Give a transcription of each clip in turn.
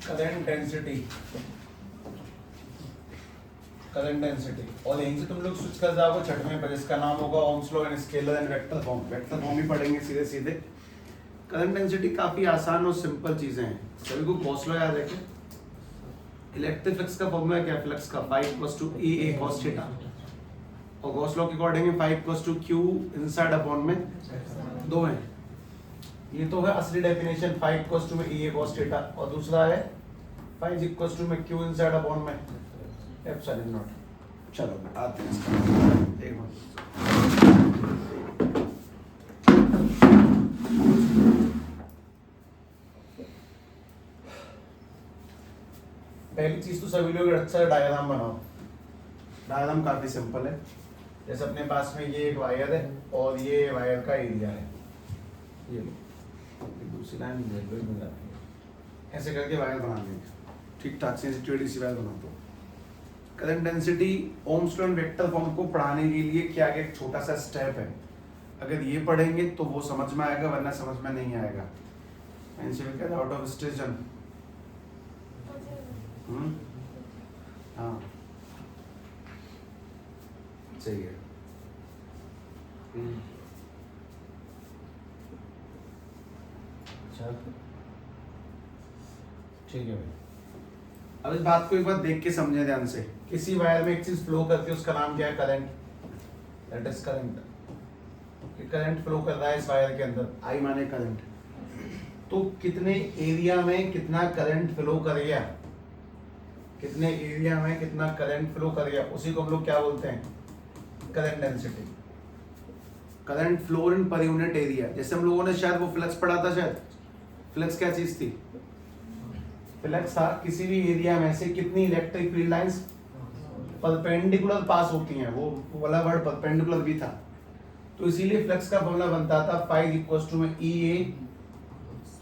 Current density, current density, और यहीं से तुम लोग स्विच कर जाओगे छठवें पर, जिसका नाम होगा Ohm's law and scalar and vector form. Vector form ही पढ़ेंगे सीधे सीधे। करंट डेंसिटी काफी आसान और सिंपल चीजें हैं। सभी को गॉस लॉ याद है क्या? इलेक्ट्रिक फ्लक्स का फॉर्मूला क्या है? फ्लक्स का phi equals to EA cos theta, और गॉस लॉ के according phi equals to Q inside upon में दो है। ये तो है असली डेफिनेशन, phi equals to में EA cos थीटा, और दूसरा है phi equals to में Q इनसाइड अपॉन में एप्सिलॉन नॉट। चलो आते हैं इसका एक मिनट। पहली चीज तो सभी लोग अच्छा डायग्राम बनाओ। डायग्राम काफी सिंपल है। जैसे अपने पास में ये एक वायर है और ये वायर का एरिया है, ये लो दूसरी लाइन मिल जाती है, ऐसे करके वायर बना लेंगे ठीक ठाक से, सी वायर बना दो। Current density ohms law and vector form को पढ़ाने के लिए क्या एक छोटा सा स्टेप है। अगर ये पढ़ेंगे तो वो समझ में आएगा, वरना समझ में नहीं आएगा। आउट ऑफ स्टेशन, हाँ सही है। अच्छा ठीक है भाई। अब इस बात को एक बार देख के समझे ध्यान से। किसी वायर में एक चीज फ्लो करती है, उसका नाम क्या है? Current, that is current. Current flow कर रहा है इस वायर के अंदर, आई माने करंट। तो कितने एरिया में कितना करंट फ्लो कर गया, कितने एरिया में कितना करंट फ्लो कर गया, उसी को हम लोग क्या बोलते हैं? Current density. Current flow in per unit area. जैसे हम लोगों ने शायद वो फ्लक्स पढ़ा था, शायद फ्लक्स क्या चीज थी? फ्लक्स था किसी भी एरिया में से कितनी इलेक्ट्रिक फील्ड लाइंस परपेंडिकुलर पास होती हैं। वो वाला वर्ड परपेंडिकुलर भी था, तो इसीलिए फ्लक्स का फॉर्मूला बनता था phi इक्वल्स टू में EA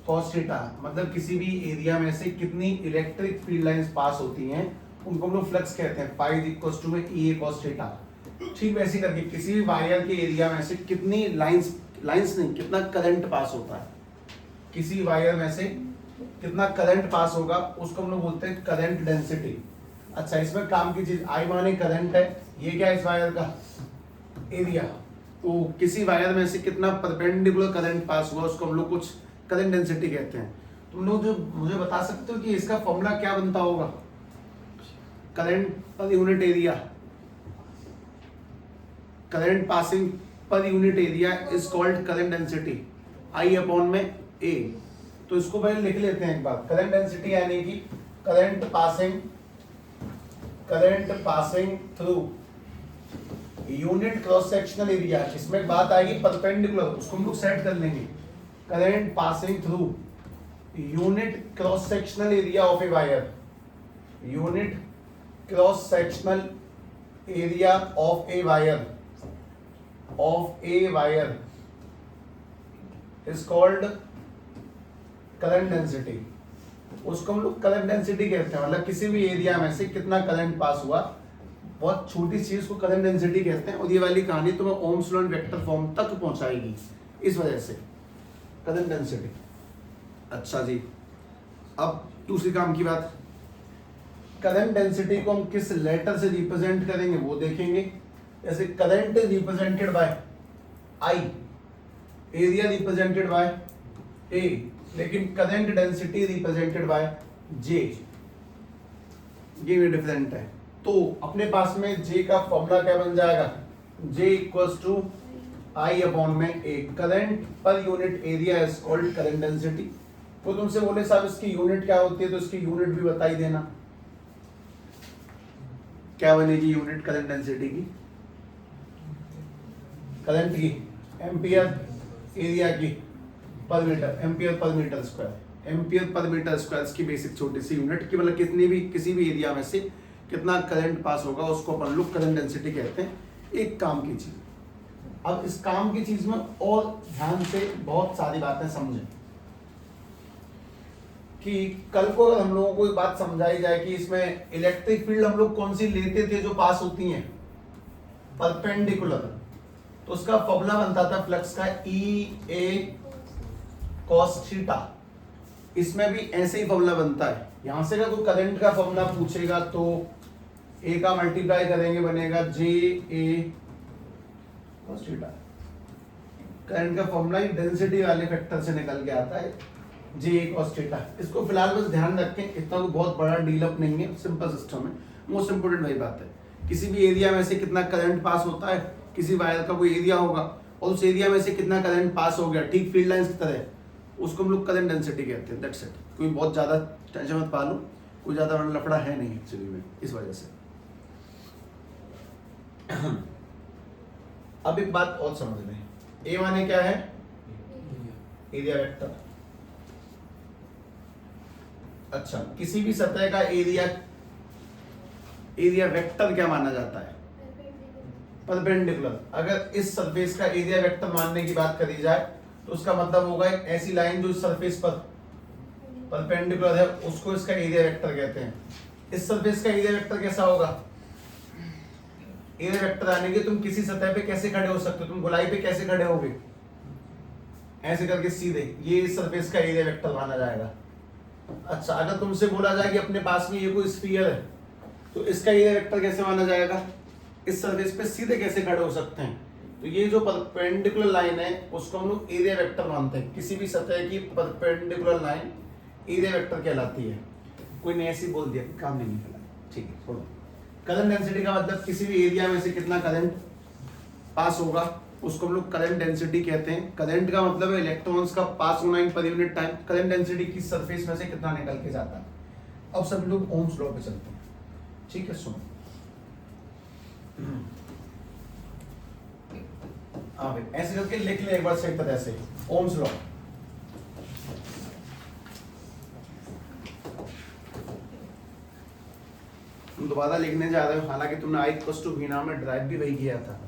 cos थीटा। मतलब किसी भी एरिया में से कितनी इलेक्ट्रिक फील्ड लाइंस पास होती हैं, उनको हम लोग फ्लक्स कहते हैं। phi इक्वल्स टू में EA cos थीटा। ठीक वैसे करके किसी भी वायर के एरिया में से कितनी लाइंस नहीं, कितना करंट पास होता है, किसी वायर में से कितना करंट पास होगा, उसको हम लोग बोलते हैं करंट डेंसिटी। अच्छा, इसमें काम की चीज आई माने करंट है, ये क्या है? इस वायर का एरिया। तो किसी वायर में से कितना परपेंडिकुलर करंट पास हुआ, उसको हम लोग कुछ करंट डेंसिटी कहते हैं। तुम लोग जो मुझे बता सकते हो कि इसका फॉर्मूला क्या बनता होगा? करंट पर यूनिट एरिया, करंट पासिंग पर unit area is called current density, I upon में ए। तो इसको पहले लिख लेते हैं एक बार। करंट डेंसिटी यानी कि current passing through unit cross sectional area. इसमें बात आएगी परपेंडिकुलर, उसको हम लोग सेट कर लेंगे। Current passing through unit cross sectional area of a wire, unit cross sectional area of a wire is called current density. उसको हम लोग करंट डेंसिटी कहते हैं। मतलब किसी भी एरिया में से कितना करंट पास हुआ, बहुत छोटी चीज को करंट डेंसिटी कहते हैं। और ये वाली कहानी तुम्हें ohms law and vector form तक पहुंचाएगी, इस वजह से करंट डेंसिटी। अच्छा जी, अब दूसरी काम की बात, करंट डेंसिटी को हम किस लेटर से रिप्रेजेंट करेंगे वो देखेंगे। जैसे current is represented by I, area represented by A, लेकिन current density represented by J. ये भी डिफरेंट है। तो अपने पास में जे का फॉर्मूला क्या बन जाएगा? J equals to I upon में ए। करंट पर unit area is called current density. तो तुमसे बोले साहब इसकी यूनिट क्या होती है, तो इसकी यूनिट भी बता ही देना। क्या बनेगी यूनिट करंट डेंसिटी की? करंट की एम्पियर, एरिया की पर metre, ampere per metre square. Ampere per metre square की बेसिक छोटी सी यूनिट की, मतलब किसी भी एरिया में से कितना करंट पास होगा, उसको अपन लोग करंट डेंसिटी कहते हैं। एक काम की चीज। अब इस काम की चीज में और ध्यान से बहुत सारी बातें समझें कि कल को अगर हम लोगों को एक बात समझाई जाए कि इसमें इलेक्ट्रिक फील्ड हम लोग कौन सी लेते थे जो पास होती हैं परपेंडिकुलर, तो उसका फॉर्मूला बनता था फ्लक्स का EA cos थीटा। इसमें भी ऐसे ही फॉर्मूला बनता है, यहां से अगर कोई करंट का फॉर्मूला पूछेगा तो ए का मल्टीप्लाई करेंगे बनेगा जे ए cos थीटा। करंट का फॉर्मूला डेंसिटी वाले फैक्टर से निकल के आता है जे ए cos थीटा। इसको फिलहाल बस ध्यान रखें, इतना तो बहुत बड़ा डीलअप नहीं है, सिंपल सिस्टम है। मोस्ट इंपोर्टेंट वही बात है, किसी भी एरिया में से कितना करंट पास होता है, किसी वायर का कोई एरिया होगा और उस एरिया में से कितना करंट पास हो गया, ठीक फील्ड लाइंस की तरह, उसको हम लोग करंट डेंसिटी कहते हैं। That's it. कोई बहुत ज़्यादा टेंशन मत पालो, कोई ज़्यादा बड़ा लफड़ा है नहीं एक्चुअली में, इस वजह से। अब एक बात और समझ लें, ए माने क्या है, एरिया वेक्टर। अच्छा, किसी भी सतह का एरिया वेक्टर क्या माना जाता है, परपेंडिकुलर। अगर इस सरफेस का एरिया वेक्टर मानने की बात करी जाए तो उसका मतलब होगा एक ऐसी लाइन जो इस सरफेस पर परपेंडिकुलर है, उसको इसका एरिया वेक्टर कहते हैं। इस सरफेस का एरिया वेक्टर कैसा होगा, एरिया वेक्टर आने के तुम किसी सतह पे कैसे खड़े हो सकते हो, तुम गोलाई पे कैसे खड़े होगे, ऐसे करके सीधे, ये इस सरफेस का एरिया वेक्टर माना जाएगा। अच्छा, अगर तुमसे बोला जाए कि अपने पास में ये कोई स्फीयर है तो इसका एरिया वेक्टर कैसे माना जाएगा, इस सरफेस पे सीधे कैसे खड़े हो सकते हैं, तो ये जो परपेंडिकुलर लाइन है उसको हम लोग एरिया वेक्टर मानते हैं। किसी भी सतह की परपेंडिकुलर लाइन एरिया वेक्टर कहलाती है। कोई ने ऐसी बोल दिया, काम नहीं निकला, ठीक है छोड़ो। करंट डेंसिटी का मतलब किसी भी एरिया में से कितना करंट पास होगा उसको हम लोग करंट डेंसिटी कहते हैं। करंट का मतलब है इलेक्ट्रॉन्स का पास होना in per unit time. Current density की सरफेस में से कितना निकल के जाता है। अब सब लोग ओम्स लॉ पे चलते हैं, ठीक है। सुनो, हाँ भाई ऐसे करके लिख ले एक बार सही तरह से, ओम्स लॉ। तुम दोबारा लिखने जा रहे हो, हालांकि तुमने आई इक्वल्स टू वी नाम में ड्राइव भी वही किया था।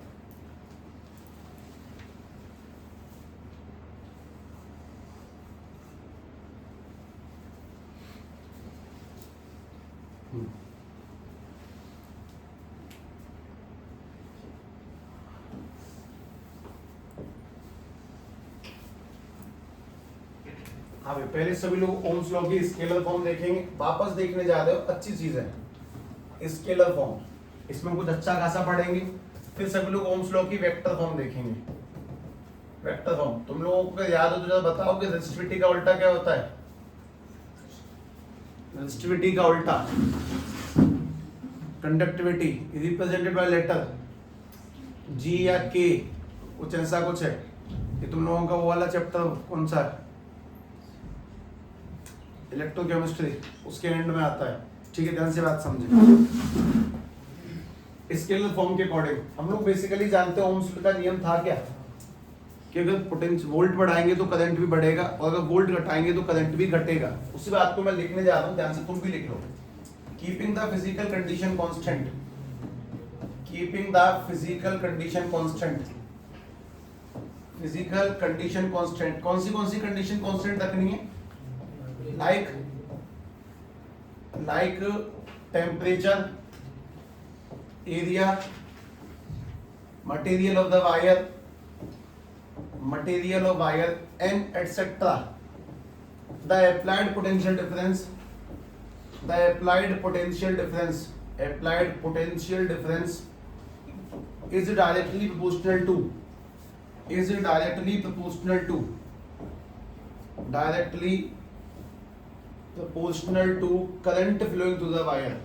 हाँ भाई, पहले सभी लोग ओम्स लॉ की स्केलर फॉर्म देखेंगे, वापस देखने जा रहे हो, अच्छी चीज है स्केलर फॉर्म, इसमें कुछ अच्छा खासा पढ़ेंगे। फिर सभी लोग ओम्स लॉ की वेक्टर फॉर्म देखेंगे। वेक्टर फॉर्म तुम लोगों को याद हो तो जरा बताओ कि रेजिस्टिविटी का उल्टा क्या होता है। रेजिस्टिविटी का उल्टा कंडक्टिविटी, रिप्रेजेंटेड बाय लेटर जी या के, कुछ ऐसा कुछ है। ये तुम लोगों का वो वाला चैप्टर कौन सा है, इलेक्ट्रोकेमिस्ट्री, उसके एंड में आता है, ठीक है। ध्यान से बात समझे। स्केलर फॉर्म के अकॉर्डिंग हम लोग बेसिकली जानते हैं ओम्स का नियम था क्या, कि अगर पोटेंशियल वोल्ट बढ़ाएंगे तो करंट भी बढ़ेगा और अगर वोल्ट घटाएंगे तो करंट भी घटेगा। उसी बात को मैं लिखने जा रहा हूं, ध्यान से तुम भी लिख लो। Keeping the physical condition constant, keeping the physical condition constant, physical condition constant, कौन सी कंडीशन कांस्टेंट रखनी है, like temperature, area, material of wire and etc. The applied potential difference is directly proportional to current flowing through the wire,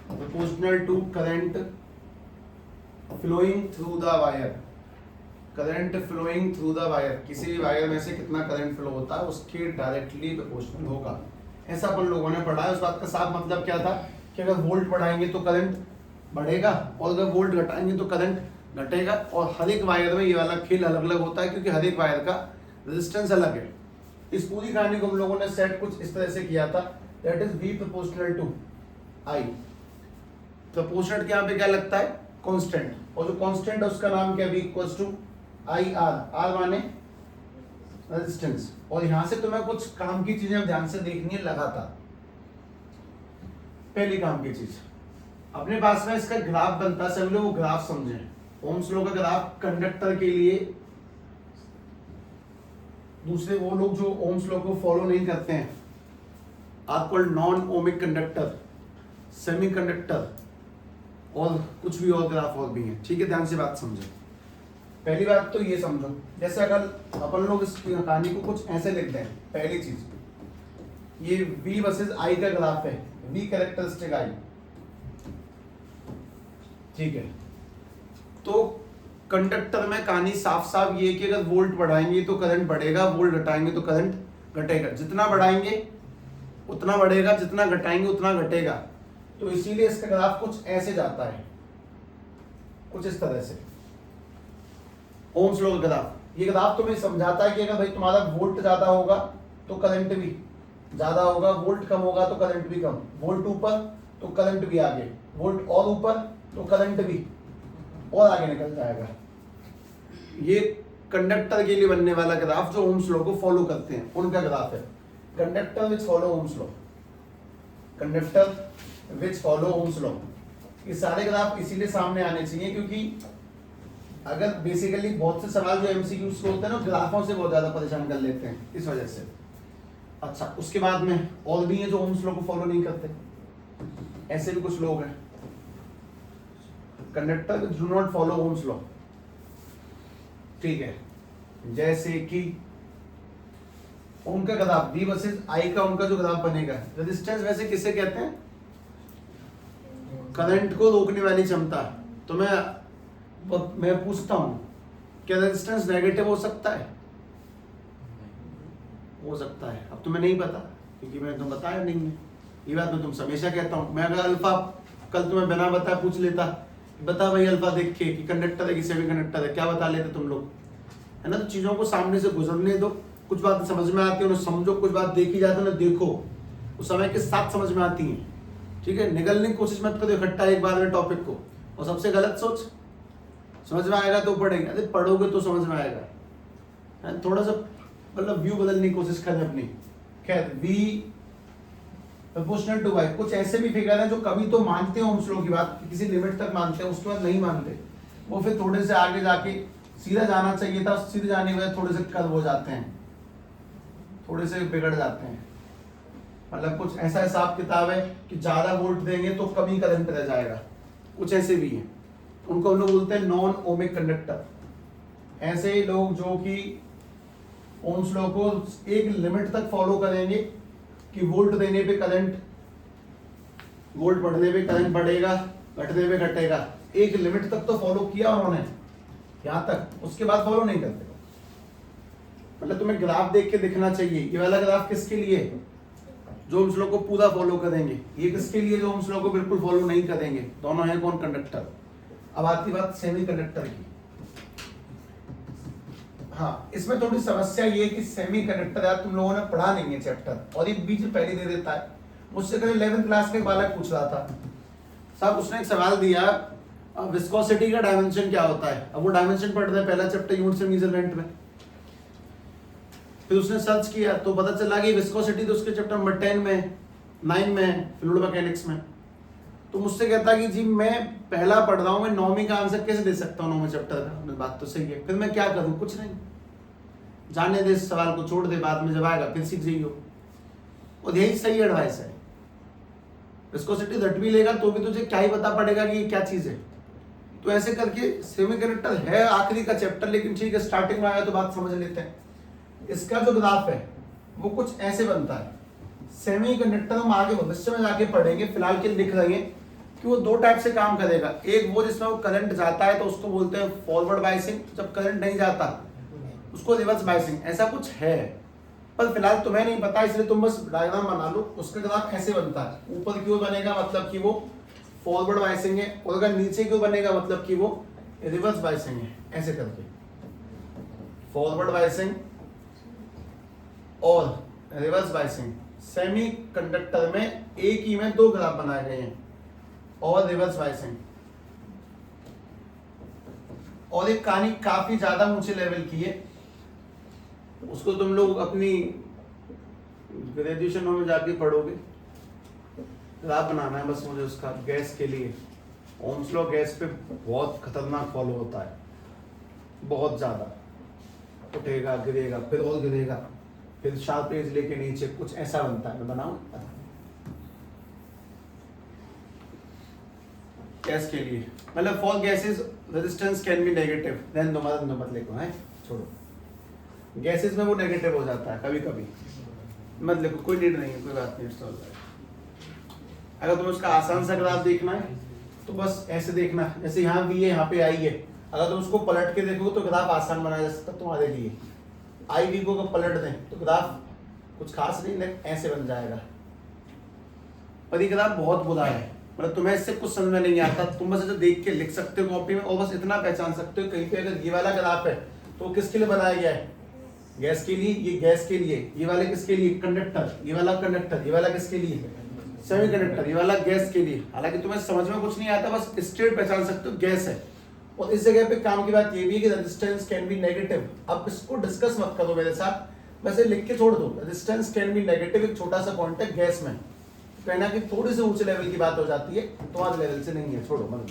proportional to current flowing through the wire, current flowing through the wire, किसी भी wire में से कितना current flow होता है उसके directly proportional होगा। ऐसा अपन लोगों ने पढ़ा है। उस बात का साफ मतलब क्या था कि अगर वोल्ट बढ़ाएंगे तो करंट बढ़ेगा और अगर वोल्ट घटाएंगे तो करंट घटेगा। और हर एक वायर में ये वाला खेल अलग अलग होता है क्योंकि हर एक वायर का रेजिस्टेंस अलग है। इस पूरी कहानी को हम लोगों ने सेट कुछ इस तरह से किया था, that is V proportional to I। Proportional के यहाँ पे क्या लगता है, कांस्टेंट, और जो कांस्टेंट है उसका नाम क्या है, V equals to IR, R माने रेजिस्टेंस। और यहाँ से तुम्हें कुछ काम की चीजें ध्यान से देखनी है लगातार। पहली काम की चीज, अपने पास में इसका ग्राफ बनता है, सभी लोग वो ग्राफ समझे। ओम्स लॉ का ग्राफ कंडक्टर के लिए, दूसरे वो लोग जो ओम्स लॉ को फॉलो नहीं करते हैं, are called non ohmic conductor, semiconductor, और कुछ भी और ग्राफ और भी हैं। ठीक है, ध्यान से बात समझो। पहली बात तो ये समझो, जैसे अगर अपन लोग इस कहानी को कुछ ऐसे लिखते हैं, पहली चीज ये V वर्सेस I का ग्राफ है, V कैरेक्टरिस्टिक I, ठीक है। तो कंडक्टर में कहानी साफ साफ ये कि अगर वोल्ट बढ़ाएंगे तो करंट बढ़ेगा, वोल्ट घटाएंगे तो करंट घटेगा। जितना बढ़ाएंगे उतना बढ़ेगा, जितना घटाएंगे उतना घटेगा। तो इसीलिए इसका ग्राफ कुछ ऐसे जाता है, कुछ इस तरह से, ओम्स लॉ का ग्राफ। ये ग्राफ तुम्हें समझाता है कि अगर भाई तुम्हारा वोल्ट ज्यादा होगा तो करंट भी ज्यादा होगा, वोल्ट कम होगा तो करंट भी कम, वोल्ट ऊपर तो करंट भी आगे, वोल्ट और ऊपर तो करंट भी और आगे निकल जाएगा। ये कंडक्टर के लिए बनने वाला ग्राफ जो ओम्स लॉ को फॉलो करते हैं उनका ग्राफ है, conductor which follow Ohm's law, conductor which follow Ohm's law. ये सारे ग्राफ इसीलिए सामने आने चाहिए क्योंकि अगर बेसिकली बहुत से सवाल जो एमसीक्यूज के होते हैं ना ग्राफों से बहुत ज्यादा परेशान कर लेते हैं, इस वजह से। अच्छा, उसके बाद में और भी हैं जो ओम्स लॉ को फॉलो नहीं करते, ऐसे भी कुछ लोग हैं, conductor do not follow Ohm's law, ठीक है। जैसे कि उनका ग्राफ V वर्सेस I का उनका जो ग्राफ बनेगा, रेजिस्टेंस वैसे किसे कहते हैं? करंट को रोकने वाली क्षमता। तो मैं पूछता हूं, क्या रेजिस्टेंस नेगेटिव हो सकता है? हो सकता है। अब तुम्हें नहीं पता क्योंकि मैंने तुम बताया नहीं है, ये बात मैं तुमसे हमेशा कहता हूं। मैं अगर अल्फा कल तुम्हें बिना बताए पूछ लेता, बता भाई अल्फा देख के कि कंडक्टर है कि सेमी कंडक्टर है, क्या बता लेते तुम लोग, है ना। तो चीजों को सामने से गुजरने दो, कुछ बात समझ में आती है उन्हें समझो, कुछ बात देखी जाती है उन्हें देखो, उस समय के साथ समझ में आती है, ठीक है। निगलने की कोशिश मत करो इकट्ठा एक बार में टॉपिक को, और सबसे गलत सोच, समझ में आएगा तो पढ़ेंगे, अरे पढ़ोगे तो समझ में आएगा। थोड़ा सा मतलब व्यू बदलने की कोशिश करें अपनी। खैर, V प्रोपोर्शनल टू Y, कुछ ऐसे भी फिगर हैं जो कभी तो मानते हैं ओम्स लॉ की बात, किसी लिमिट तक मानते हैं, उसके बाद नहीं मानते, वो फिर थोड़े से आगे जाके सीधा जाना चाहिए था, सीधे जाने के बाद थोड़े से कर्व हो जाते हैं, थोड़े से बिगड़ जाते हैं। मतलब कुछ ऐसा हिसाब किताब है कि ज्यादा वोल्ट देंगे तो कम ही करंट रह जाएगा, कुछ ऐसे भी हैं, उनको हम लोग बोलते हैं नॉन ओमिक कंडक्टर। ऐसे लोग जो कि ओम्स लॉ को एक लिमिट तक फॉलो करेंगे कि वोल्ट देने पे करंट, वोल्ट बढ़ने पे करंट बढ़ेगा, घटने पे घटेगा, एक लिमिट तक तो फॉलो किया उन्होंने यहां तक, उसके बाद फॉलो नहीं करते। मतलब तुम्हें ग्राफ देख के दिखना चाहिए, ये वाला ग्राफ किसके लिए है? जो ओम्स लॉ को पूरा फॉलो करेंगे। ये किसके लिए? जो ओम्स लॉ को बिल्कुल फॉलो नहीं करेंगे। दोनों है कौन? कंडक्टर। अब आती बात सेमी कंडक्टर की। हाँ, इसमें थोड़ी समस्या ये है कि सेमी कंडक्टर यार तुम लोगों ने पढ़ा नहीं है चैप्टर, और ये बीच पहले दे देता है। मुझसे कल 11th क्लास का एक बालक पूछ रहा था, साहब उसने एक सवाल दिया, विस्कोसिटी का डायमेंशन क्या होता है। अब वो डायमेंशन पढ़ रहे हैं पहला चैप्टर यूनिट्स एंड मेजरमेंट में, फिर उसने सर्च किया तो पता चला कि विस्कोसिटी तो उसके चैप्टर नंबर 10 में, 9 में, फ्लूइड मैकेनिक्स में। तो मुझसे कहता कि जी मैं पहला पढ़ रहा हूँ, मैं 9वीं का आंसर कैसे दे सकता हूँ 9वें चैप्टर का। बात तो सही है, फिर मैं क्या करूँ? कुछ नहीं, जाने दे, इस सवाल को छोड़ दे, बाद में जब आएगा फिर सीख जाइयो। और यही सही एडवाइस है। विस्कोसिटी रट भी लेगा तो भी तुझे क्या ही पता पड़ेगा कि ये क्या चीज है। तो ऐसे करके सेमी कंडक्टर है आखिरी का चैप्टर, लेकिन ठीक है स्टार्टिंग में आया तो बात समझ लेते हैं। इसका जो ग्राफ है वो कुछ ऐसे बनता है। सेमी कंडक्टर हम आगे भविष्य में जाके पढ़ेंगे, फिलहाल के लिख रहे हैं कि वो दो टाइप से काम करेगा। एक वो जिसमें वो करंट जाता है तो उसको बोलते हैं फॉरवर्ड बायसिंग, जब करंट नहीं जाता उसको रिवर्स बायसिंग, ऐसा कुछ है। पर फिलहाल तुम्हें नहीं पता इसलिए तुम बस डायग्राम बना लो। उसका ग्राफ ऐसे बनता है, ऊपर की ओर बनेगा मतलब कि वो फॉरवर्ड बायसिंग है, और अगर नीचे की ओर बनेगा मतलब कि वो रिवर्स बायसिंग है। ऐसे करके फॉरवर्ड बायसिंग और रिवर्स बायसिंग। सेमी कंडक्टर में एक ही में दो ग्राफ बनाए गए हैं, और रिवर्स बायसिंग। और एक कहानी काफी ज्यादा ऊंचे लेवल की है, उसको तुम लोग अपनी ग्रेजुएशन में जाके पढ़ोगे। ग्राफ बनाना है बस मुझे उसका, गैस के लिए। ओम्स लॉ गैस पे बहुत खतरनाक फॉलो होता है, बहुत ज्यादा। उठेगा, गिरेगा, फिर और गिरेगा, फिर शार्प एज लेके नीचे, कुछ ऐसा बनता है। मैं बनाऊं? गैस के लिए, मतलब for gases resistance can be negative, then दो मत लिखो है, छोड़ो, गैसेस में वो नेगेटिव हो जाता है कभी कभी, मत लिखो, कोई नीड नहीं है, कोई बात नहीं, सॉल्व है। अगर तुम्हें उसका आसान सा ग्राफ देखना है तो बस ऐसे देखना, जैसे यहाँ भी है, यहाँ पे आई है, अगर तुम उसको पलट के देखोगे तो ग्राफ आसान बनाया जा सकता तुम्हारे लिए। आई वी को अगर पलट दें तो ग्राफ कुछ खास नहीं, लेकिन ऐसे बन जाएगा, और ये ग्राफ बहुत बुरा है, मतलब तुम्हें इससे कुछ समझ में नहीं आता, तुम बस इसे देख के लिख सकते हो कॉपी में, और बस इतना पहचान सकते हो कहीं पे अगर ये वाला ग्राफ है तो किसके लिए बनाया गया है, गैस के लिए, ये गैस के लिए, ये वाले किसके लिए, कंडक्टर, ये वाला कंडक्टर, ये वाला किसके लिए, सेमीकंडक्टर, ये वाला गैस के लिए। हालांकि तुम्हें समझ में कुछ नहीं आता, बस स्ट्रेट पहचान सकते हो गैस है। और इस जगह पे काम की बात ये भी है कि रेजिस्टेंस कैन बी नेगेटिव, अब इसको डिस्कस मत करो मेरे साथ, वैसे लिख के छोड़ दो, रेजिस्टेंस कैन बी नेगेटिव एक छोटा सा पॉइंट है गैस में, कहना कि थोड़ी सी ऊंचे लेवल की बात हो जाती है, तुम्हारे लेवल से नहीं है, छोड़ो मत।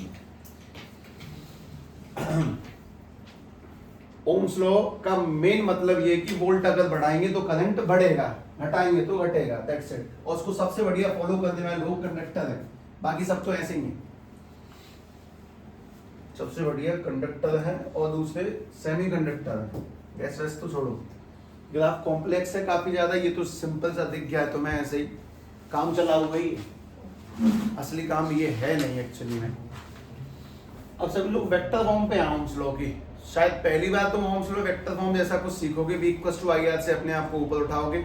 ओम्स लॉ का मेन मतलब ये कि वोल्ट अगर बढ़ाएंगे तो करंट बढ़ेगा, घटाएंगे तो घटेगा, दैट्स इट। और उसको सबसे बढ़िया फॉलो करने वाले लोग कंडक्टर है, बाकी सब तो ऐसे ही है, सबसे बढ़िया कंडक्टर है और दूसरे सेमी कंडक्टर है, गैस वैस तो छोड़ो। ग्राफ कॉम्प्लेक्स है काफी ज्यादा, ये तो सिंपल सा दिख गया है तो मैं ऐसे ही काम चला हुआ ही, असली काम ये है नहीं एक्चुअली में। अब सभी लोग वेक्टर फॉर्म पे हैं ओम्स लॉ की, शायद पहली बार तुम ओम्स लॉ वेक्टर फॉर्म जैसा कुछ सीखोगे, v इक्वल्स टू IR से अपने आप को ऊपर उठाओगे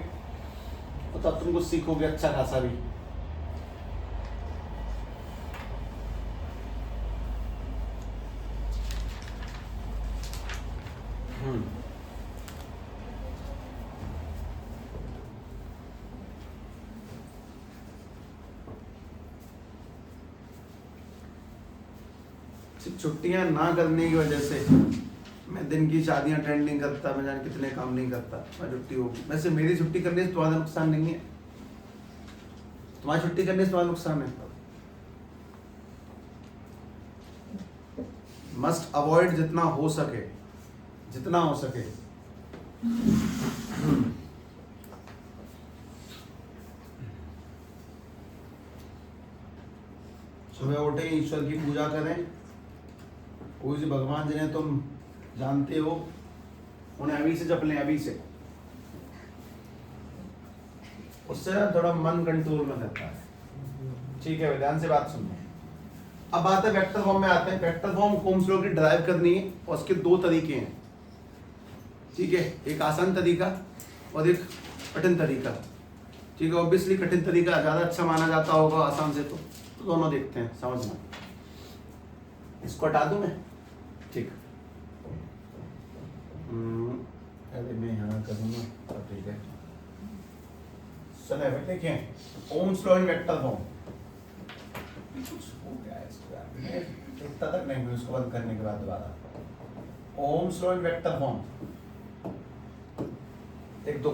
तो तब तुम कुछ सीखोगे अच्छा खासा भी। छुट्टियां ना करने की वजह से मैं दिन की शादियां अटेंड नहीं करता, मैं जाने कितने काम नहीं करता, मैं छुट्टी होगी। वैसे मेरी छुट्टी करने से तुम्हारा नुकसान नहीं है, तुम्हारी छुट्टी करने से तुम्हारा नुकसान है। मस्ट अवॉइड जितना हो सके, जितना हो सके। सुबह उठे ईश्वर की पूजा करें, कोई से भगवान जिन्हें तुम जानते हो उन्हें अभी से जप लें, अभी से, उससे थोड़ा मन कंट्रोल में रहता है। ठीक है, ध्यान से बात सुनो। अब बात है वेक्टर फॉर्म में आते हैं। वेक्टर फॉर्म ओम्स लॉ की ड्राइव करनी है और उसके दो तरीके हैं, ठीक है, एक आसान तरीका और एक कठिन तरीका। ठीक है, ऑब्वियसली कठिन तरीका ज्यादा अच्छा माना जाता होगा आसान से, तो दोनों देखते हैं, समझना। इसको हटा दूं मैं, ठीक, अरे मैं यहाँ करूँगा तो ठीक है। चलो देखें ohms law in vector form, कुछ हो गया है इसको, इतना तक नहीं हुई उसको बंद करने के बाद दोबारा। Ohms law in vector form एक दो,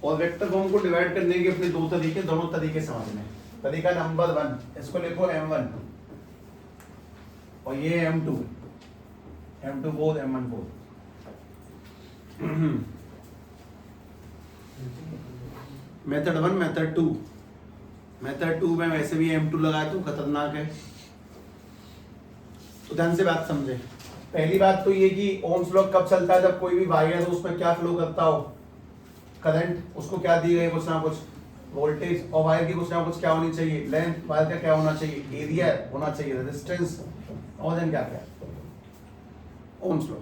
और वेक्टर फॉर्म को डिवाइड करने के अपने दो तरीके, दोनों तरीके समझने। तरीका नंबर 1, इसको लिखो M1 और ये M2, M2 4, M1 4। Method 1, method 2। Method 2 में वैसे भी M2 लगाए तो खतरनाक है, तो ध्यान से बात समझे। पहली बात तो ये कि ओम्स लॉ कब चलता है, जब कोई भी वायर है उसमें क्या फ्लो करता हो, करंट, उसको क्या दी गई, कुछ ना कुछ वोल्टेज, और वायर की कुछ ना कुछ क्या होनी चाहिए, लेंथ, वायर का क्या होना चाहिए, एरिया होना चाहिए, रेजिस्टेंस, और देन क्या क्या, ओम्स लॉ।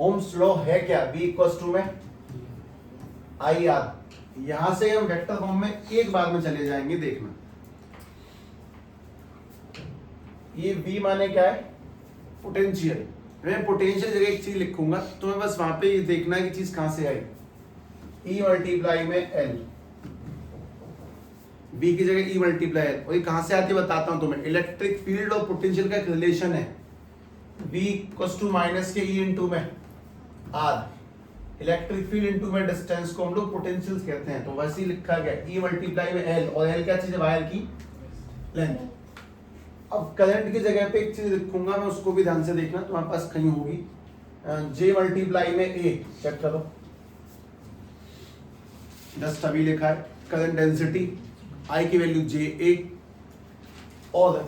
ओम्स लॉ है क्या, V इक्वल्स टू में IR। यहां से हम वेक्टर फॉर्म में एक बार में चले जाएंगे, देखना। ये V माने क्या है, पोटेंशियल। मैं पोटेंशियल जगह एक चीज लिखूंगा, तो मैं बस वहां पे ये देखना है कि चीज कहां से आई, E मल्टीप्लाई में L, V की जगह E मल्टीप्लाई L। और ये कहां से आती है बताता हूं तुम्हें। इलेक्ट्रिक फील्ड और पोटेंशियल का एक रिलेशन है, V इक्वल्स टू माइनस के E इंटू में R। इलेक्ट्रिक फील्ड इंटू में डिस्टेंस को हम लोग पोटेंशियल कहते हैं, तो वैसे ही लिखा गया E मल्टीप्लाई में L, और L क्या चीज है, वायर की लेंथ। अब करंट की जगह पे एक चीज लिखूंगा मैं, उसको भी ध्यान से देखना, तुम्हारे पास कहीं होगी, J मल्टीप्लाई में A, चेक करो, जस्ट अभी लिखा है करंट डेंसिटी, I की वैल्यू JA, और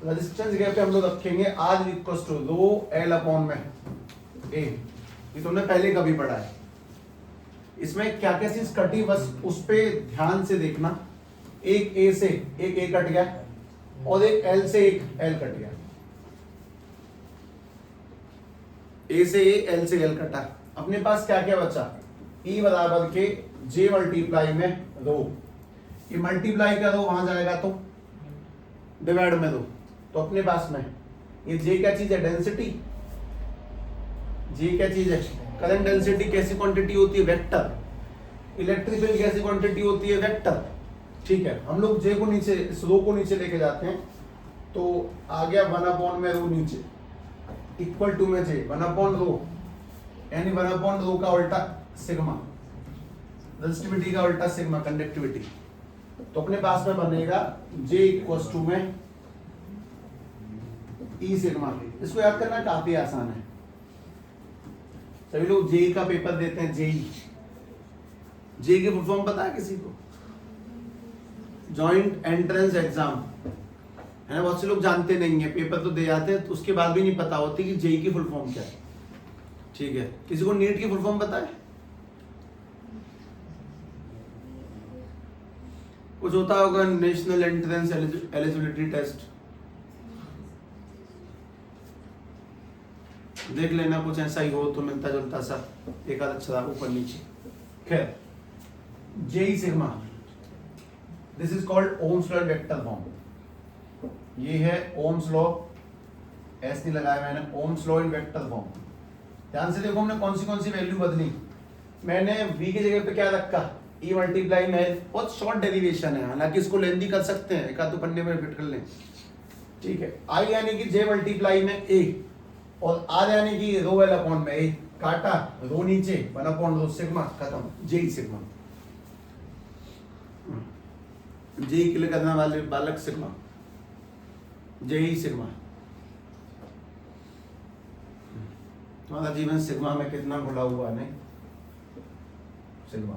रेजिस्टेंस जगह पे हम लोग रखेंगे R equal to rho L upon में ए। ये तुमने पहले कभी पढ़ा है। इसमें क्या क्या चीज कटी बस उस पे ध्यान से देखना। एक ए से एक ए कट गया और एक एल से एक एल कट गया। ए से ए, एल से एल कटा। अपने पास क्या क्या बचा? ई बराबर के जे मल्टीप्लाई में रो। ये मल्टीप्लाई करो वहां जाएगा तो डिवाइड में दो। तो अपने पास में ये जे क्या चीज है? डेंसिटी। जे क्या चीज है? करंट डेंसिटी कैसी क्वांटिटी होती है? वेक्टर। इलेक्ट्रिक फील्ड कैसी क्वांटिटी होती है? वेक्टर। ठीक है, हम लोग जे को नीचे, इस रो को नीचे लेके जाते हैं तो आ गया 1 में रो नीचे इक्वल टू में जे 1 रो, यानी 1 रो का उल्टा सिग्मा, रेजिस्टिविटी का उल्टा सिग्मा, कंडक्टिविटी। तो अपने पास में बनेगा जे इक्वल टू में ई सिग्मा। इसको याद करना काफी आसान है। सभी लोग जेई का पेपर देते हैं। जेई जेई की फुल फॉर्म पता है किसी को? जॉइंट एंट्रेंस एग्जाम है ना। बहुत से लोग जानते नहीं है, पेपर तो दे जाते हैं तो उसके बाद भी नहीं पता होती कि जेई की फुल फॉर्म क्या है। ठीक है, किसी को नीट की फुल फॉर्म पता है? कुछ होता होगा, नेशनल एंट्रेंस एलिजिबिलिटी टेस्ट। देख लेना, कुछ ऐसा ही हो तो मिलता जुलता सा एक आध अक्षर ऊपर नीचे। खैर, J E sigma, this is called Ohm's law vector form. ये है ओम्स लॉ, एस नहीं लगाया मैंने, Ohm's law in vector form. ध्यान से देखो हमने कौन सी वैल्यू बदली। मैंने v की जगह पे क्या रखा? e मल्टीप्लाई में। बहुत शॉर्ट डेरिवेशन है, हालांकि इसको लेंदी कर सकते हैं, एक आध तो पन्ने में फिट कर लें। ठीक है, i यानी कि j मल्टीप्लाई में a और r यानी कि रो एल अपॉन में a। काटा, रो नीचे 1/रो सिग्मा, खत्म। जे सिग्मा, जे के लिए करने वाले बालक सिग्मा, जे सिग्मा। तुम्हारा जीवन सिग्मा में कितना घुला हुआ नहीं? सिग्मा।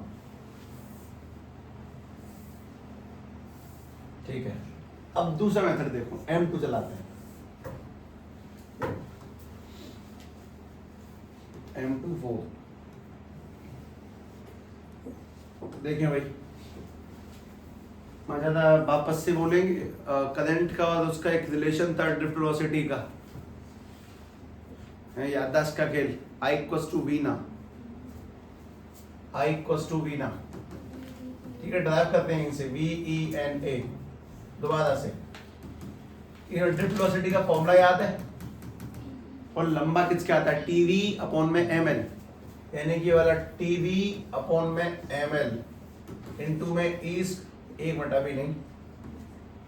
ठीक है, अब दूसरा मेथड देखो, M2 चलाते हैं। M2 4। देखिए भाई, ज्यादा वापस से बोलेंगे। करंट का और उसका एक रिलेशन था ड्रिफ्ट वेलोसिटी का, याददाश्त का खेल। I इक्वल्स टू वी ना, I इक्वल्स टू वी ना। ठीक है, ड्राइव करते हैं इनसे, VENA। दोबारा से, ये ड्रिफ्ट वेलोसिटी का फॉर्मूला याद है? और लंबा किस क्या आता है? TV अपॉन में ML, यानी कि वाला TV अपॉन में ML इनटू में एक मिनट अभी नहीं,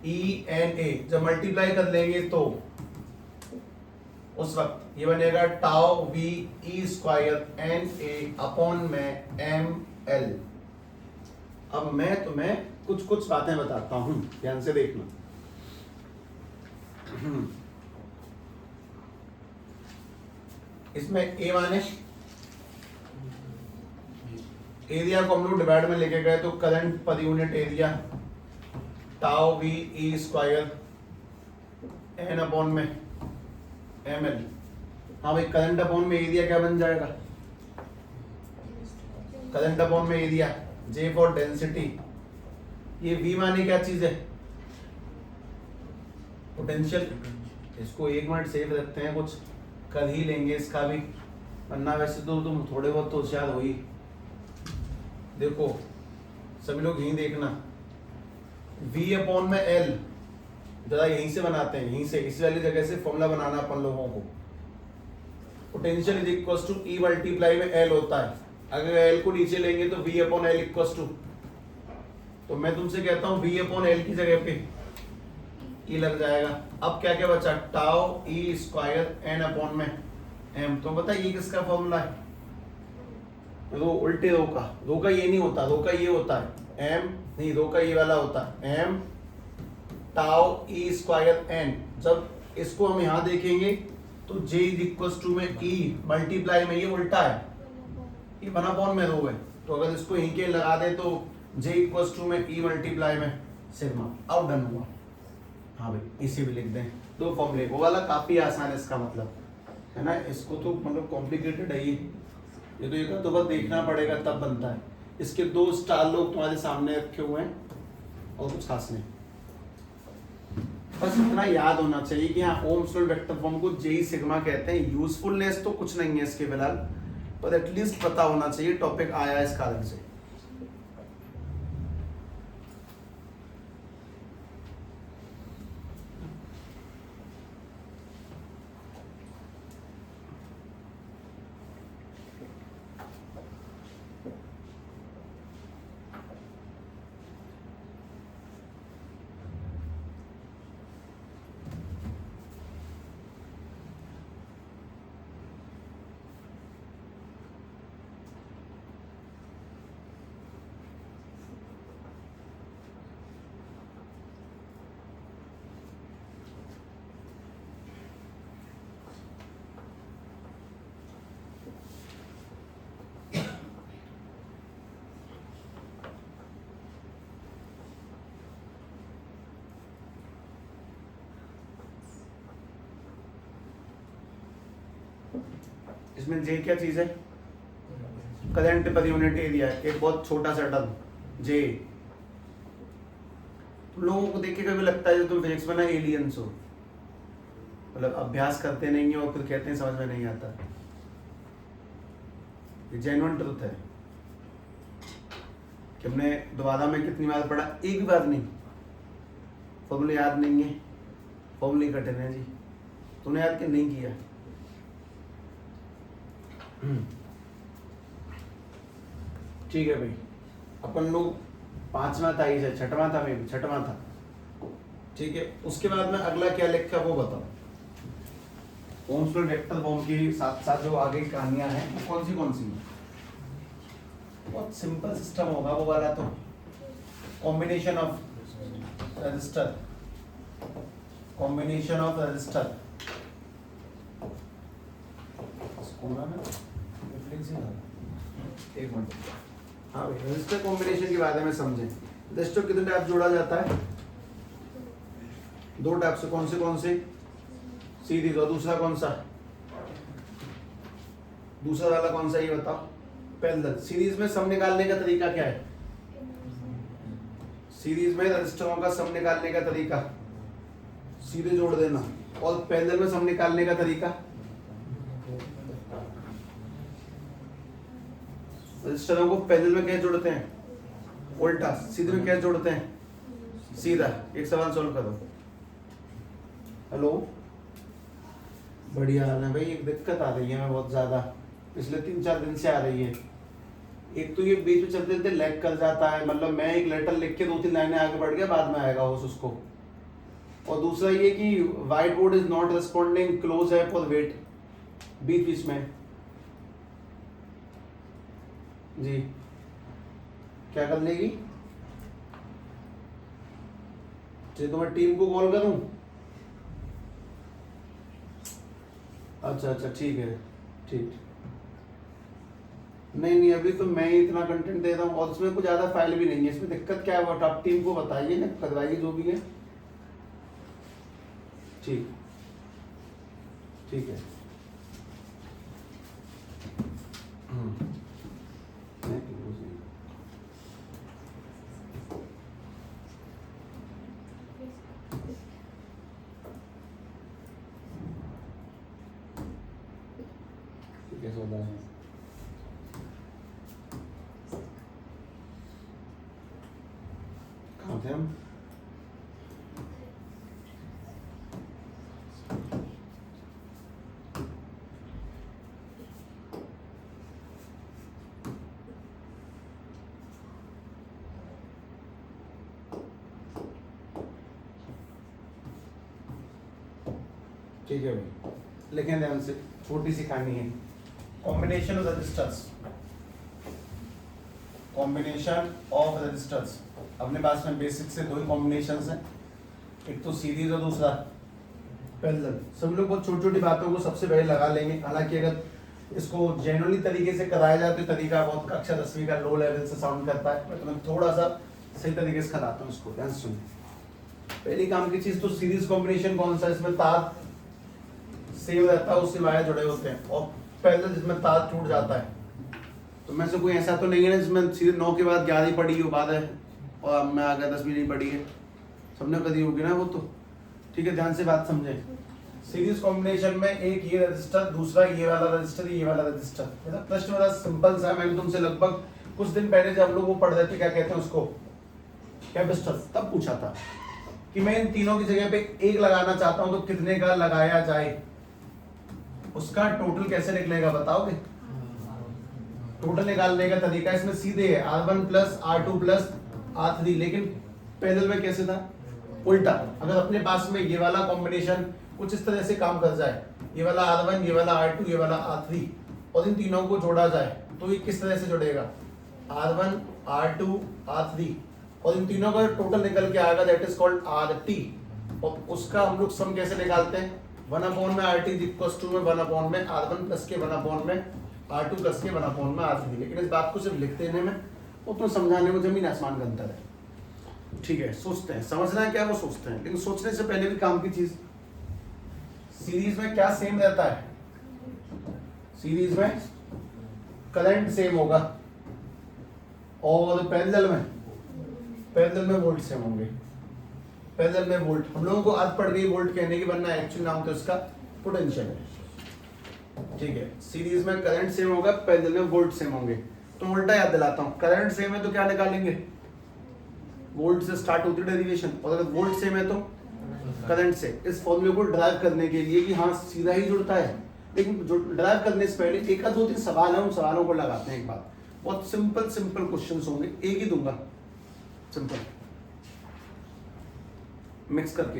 ENA। जब मल्टीप्लाई कर लेंगे तो उस वक्त ये बनेगा tau V E square NA upon में ML। अब मैं तुम्हें कुछ बातें बताता हूं, ध्यान से देखना। इसमें ए माने एरिया को हम लोग डिवाइड में लेके गए तो करंट पर unit area tau V E square N upon में एम एल। हाँ भाई, करंट अपॉन में एरिया क्या बन जाएगा? करंट अपॉन में एरिया, जे फॉर डेंसिटी। ये वी माने क्या चीज है? पोटेंशियल। इसको एक मिनट सेव रखते हैं, कुछ कर ही लेंगे इसका भी, वरना वैसे तो तुम थोड़े बहुत तो होशियार हो ही। देखो सभी लोग यहीं देखना, V अपॉन में L, जरा यहीं से बनाते हैं, यहीं से, इस वाली जगह से फॉर्मूला बनाना अपन लोगों को। Potential is equal to E multiply में L होता है। अगर L को नीचे लेंगे तो V upon L equal to, तो मैं तुमसे कहता हूँ V अपॉन L की जगह पे E लग जाएगा। अब क्या क्या बचा? Tau E square N upon में M। तो बता ये किसका फॉर्मूला है? रो, उल्टे रो का ये नहीं होता, रो का ये होता है M, नहीं रो का ये वाला होता है M tau E square N। जब इसको हम यहाँ देखेंगे तो J इज इक्वल टू में E मल्टीप्लाई में, ये उल्टा है, ये 1/, में रो है, तो अगर इसको यहीं के लगा दे तो J इक्वल टू में E मल्टीप्लाई में सिग्मा। अब डन हुआ। हाँ भाई इसी भी लिख दें, दो फॉर्मूले, वो वाला काफी आसान है इसका मतलब, है ना, इसको तो मतलब कॉम्प्लिकेटेड है ये तो एक तो बस देखना पड़ेगा तब बनता है। इसके दो स्टार लोग तुम्हारे सामने रखे हुए हैं और कुछ खास नहीं, बस इतना याद होना चाहिए कि हाँ ओम्स लॉ वेक्टर फॉर्म को जेई सिग्मा कहते हैं। यूजफुलनेस तो कुछ नहीं है इसके फिलहाल, पर एटलीस्ट पता होना चाहिए, टॉपिक आया इस कारण से। इसमें जे क्या चीज है, करंट पर यूनिट एरिया, एक बहुत छोटा सा टर्म जे। तुम लोगों को देख के कभी लगता है जो तुम फिजिक्स में ना एलियंस हो, मतलब अभ्यास करते नहीं हो और फिर कहते हैं समझ में नहीं आता, ये जेन्युइन ट्रुथ है कि हमने दोबारा में कितनी बार पढ़ा, एक बार नहीं, फॉर्मूले याद नहीं है, फॉर्मूले कठिन है जी, तूने याद कि नहीं किया। ठीक है भाई, अपन लोग 5वां था, इसे 6वां था, मैं 6वां था, ठीक है। उसके बाद में अगला क्या लिखा वो बताओ। ओम्स लॉ वेक्टर फॉर्म के साथ साथ जो आगे कहानियां हैं वो कौन सी हैं? बहुत सिंपल सिस्टम होगा वो वाला, तो combination of register, combination of register, एक मिनट, हाँ भाई रजिस्टर कॉम्बिनेशन के बारे में समझें। रजिस्टर कितने टाइप जोड़ा जाता है? दो टाइप से, कौन से? सीरीज, और दूसरा कौन सा? दूसरा वाला कौन सा ये बताओ? पैरेलल। सीरीज में सम निकालने का तरीका क्या है? सीरीज में रजिस्टरों का सम निकालने का तरीका सीधे जोड़ देना, और पैरेलल में सम निकालने का तरीका रजिस्टरों को पैरेलल में कैसे जोड़ते हैं? उल्टा। सीधे में कैसे जोड़ते हैं? सीधा। एक सवाल सॉल्व करो। हेलो, बढ़िया हाल है भाई। एक दिक्कत आ रही है मैं बहुत ज्यादा, पिछले 3-4 दिन से आ रही है। एक तो ये बीच में चलते चलते लैग कर जाता है, मतलब मैं एक लेटर लिख के 2-3 लाइनें आगे बढ़ गया, बाद में आएगा होश उसको। और दूसरा ये कि white board is not responding, close है फॉर वेट, बीच बीच में जी। क्या कर लेगी जी? तो मैं टीम को कॉल करूं? अच्छा ठीक है, ठीक। नहीं अभी तो मैं ही इतना कंटेंट दे रहा हूँ और उसमें कुछ ज्यादा फाइल भी नहीं है। इसमें दिक्कत क्या है वो आप टीम को बताइए ना, करवाइए जो भी है। ठीक है। कैसे होता है? कहाँ थे हम? ठीक है भाई, लिखें ध्यान से, छोटी सी कहानी है। Combination of resistors, combination of resistors. अपने पास में बेसिक से दो ही कॉम्बिनेशंस हैं, एक तो सीरीज और दूसरा पैरेलल। सभी लोग बहुत छोटी छोटी बातों को सबसे पहले लगा लेंगे, हालांकि अगर इसको जेन्युइनली तरीके से कराया जाए तो तरीका बहुत कक्षा 10वीं का लो लेवल से साउंड करता है, मैं तुम्हें थोड़ा सा सही तरीके से कराता हूँ इसको, ध्यान से सुनिए। पहली काम की चीज तो सीरीज कॉम्बिनेशन कौन सा है, इसमें तार सेम रहता है, उससे वायर जुड़े होते हैं, और पैरेलल जिसमें तार टूट जाता है। तो में से कोई ऐसा तो नहीं है जिसमें सीधे 9 के बाद 11 पड़ी हो बात है और अब मैं आ गया 10 भी नहीं पड़ी है, सबने कदी होगी ना वो तो। ठीक है, ध्यान से बात समझे। सीरीज कॉम्बिनेशन में एक ये रजिस्टर, दूसरा ये वाला रजिस्टर, ये वाला रजिस्टर। मतलब प्रश्न बड़ा सिंपल सा है, मैंने तुमसे लगभग कुछ दिन पहले जब लोग वो पढ़ रहे थे, क्या कहते हैं उसको, कैपेसिटर, तब पूछा था कि मैं इन तीनों की जगह पे एक लगाना चाहता हूं तो कितने का लगाया जाए, उसका टोटल कैसे निकलेगा बताओगे? टोटल निकालने का तरीका इसमें सीधे है, R1 plus R2 plus R3, लेकिन पैरेलल में कैसे था, उल्टा। अगर अपने पास में ये वाला कॉम्बिनेशन कुछ इस तरह से काम कर जाए, ये वाला R1, ये वाला R2, ये वाला R3, और इन तीनों को जोड़ा जाए तो ये किस तरह से जुड़ेगा, R1 R2 R3, और इन तीनों का टोटल निकल के आएगा, दैट इज कॉल्ड RT। और उसका हम लोग सम कैसे निकालते हैं, 1 में RT इक्वल्स टू में 1 में R1 प्लस के 1 में R2 प्लस के 1 में R3। लेकिन इस बात को सिर्फ लिखते हैं में, वो तो समझाने में जमीन आसमान का अंतर है। ठीक है, सोचते हैं, समझना है क्या वो सोचते हैं, लेकिन सोचने से पहले भी काम की चीज, सीरीज में क्या सेम रहता है, सीरीज में करंट सेम होगा, और पैरेलल में वोल्ट सेम होंगे। पैरेलल में वोल्ट, हम लोगों को आदत पड़ गई वोल्ट कहने की, वरना एक्चुअल नाम तो इसका पोटेंशियल है। ठीक है, सीरीज में करंट सेम होगा, पैरेलल में वोल्ट सेम होंगे। तो उल्टा याद दिलाता हूं, करंट सेम है तो क्या निकालेंगे, वोल्ट से स्टार्ट होती है डेरिवेशन, और अगर वोल्ट सेम है तो करंट से। इस फॉर्मूले को ड्राइव करने के लिए कि हाँ सीधा ही जुड़ता है, लेकिन जो ड्राइव करने से पहले एक दो तीन सवाल है, उन सवालों को लगाते हैं एक बार। बहुत सिंपल क्वेश्चंस होंगे, एक ही दूंगा सिंपल मिक्स करके।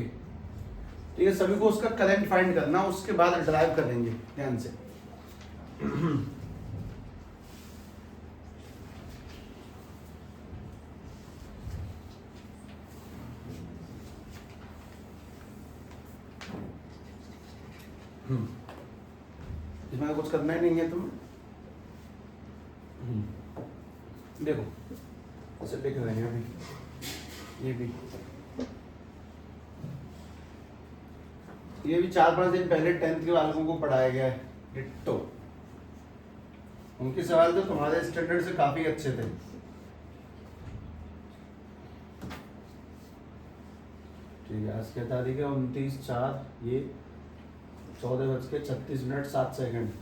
ठीक है, सभी को उसका करंट फाइंड करना, उसके बाद ड्राइव करेंगे ध्यान से। इसमें कुछ करना ही नहीं है तुम्हें। देखो ऐसे लिख रहे हैं अभी, ये भी 4-5 दिन पहले 10th के बालकों को पढ़ाया गया है डिट्टो। उनके सवाल तो तुम्हारे स्टैंडर्ड से काफी अच्छे थे। ठीक है, आज क्या तारीख है, 29/4, ये 14:36:07।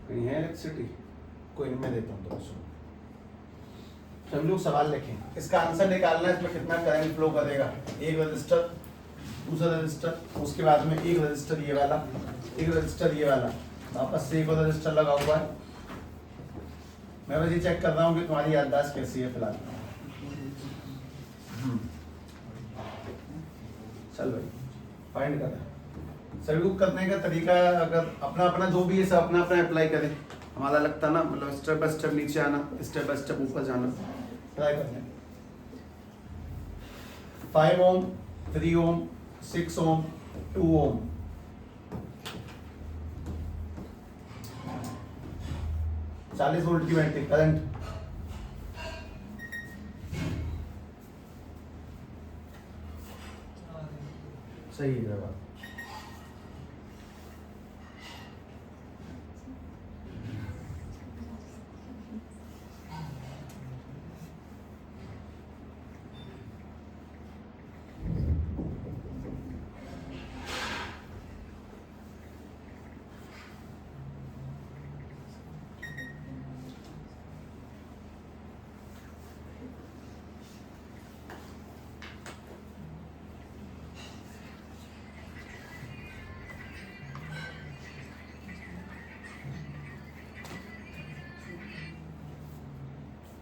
कहीं है इलेक्ट्रिसिटी, कोई नहीं, मैं देता हूँ तो सुनो। सभी लोग सवाल लिखें, इसका आंसर निकालना है, इसमें कितना करंट फ्लो करेगा। एक रजिस्टर, दूसरा रजिस्टर, उसके बाद में एक रजिस्टर ये वाला, एक रजिस्टर ये वाला, वापस से एक और रजिस्टर लगा हुआ है। मैं बस ये चेक कर रहा हूँ कि तुम्हारी याददाश्त कैसी है फिलहाल। चल भाई फाइंड कर रहे हैं, सभी को करने का तरीका अगर अपना अपना जो भी है सब अपना अपना अप्लाई करें। हमारा लगता ना, मतलब स्टेप बाय स्टेप नीचे आना, स्टेप बाय स्टेप ऊपर जाना, ट्राई करते हैं। 5 ओम, 3 ओम, 6 ओम, 2 ओम। चालीस वोल्ट की बैटरी करंट, सही है जवाब।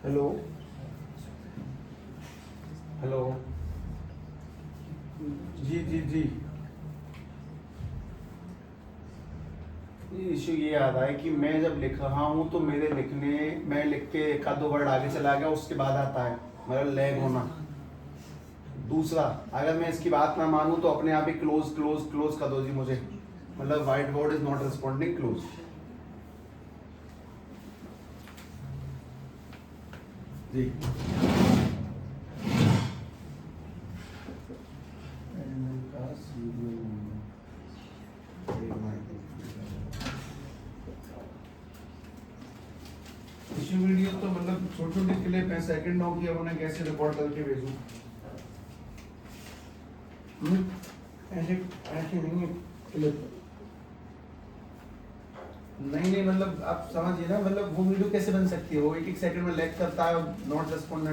हेलो हेलो, जी इशू ये आ रहा है कि मैं जब लिख रहा हूँ तो मेरे लिखने, मैं लिख के एक आध दो वर्ड आगे चला गया, उसके बाद आता है मतलब लैग होना। दूसरा, अगर मैं इसकी बात ना मानूं तो अपने आप ही क्लोज कर दो जी मुझे, मतलब whiteboard is not responding, close. जी इशू वीडियो तो मतलब छोटे छोटे क्लिप है, सेकंड हो कि उन्हें कैसे रिकॉर्ड करके भेजूं। ऐसे ऐसे नहीं है क्लिप। नहीं मतलब आप समझिए ना, मतलब वो वीडियो कैसे बन सकती है, वो एक एक सेकंड में लैग करता है, नॉट रिस्पॉन्ड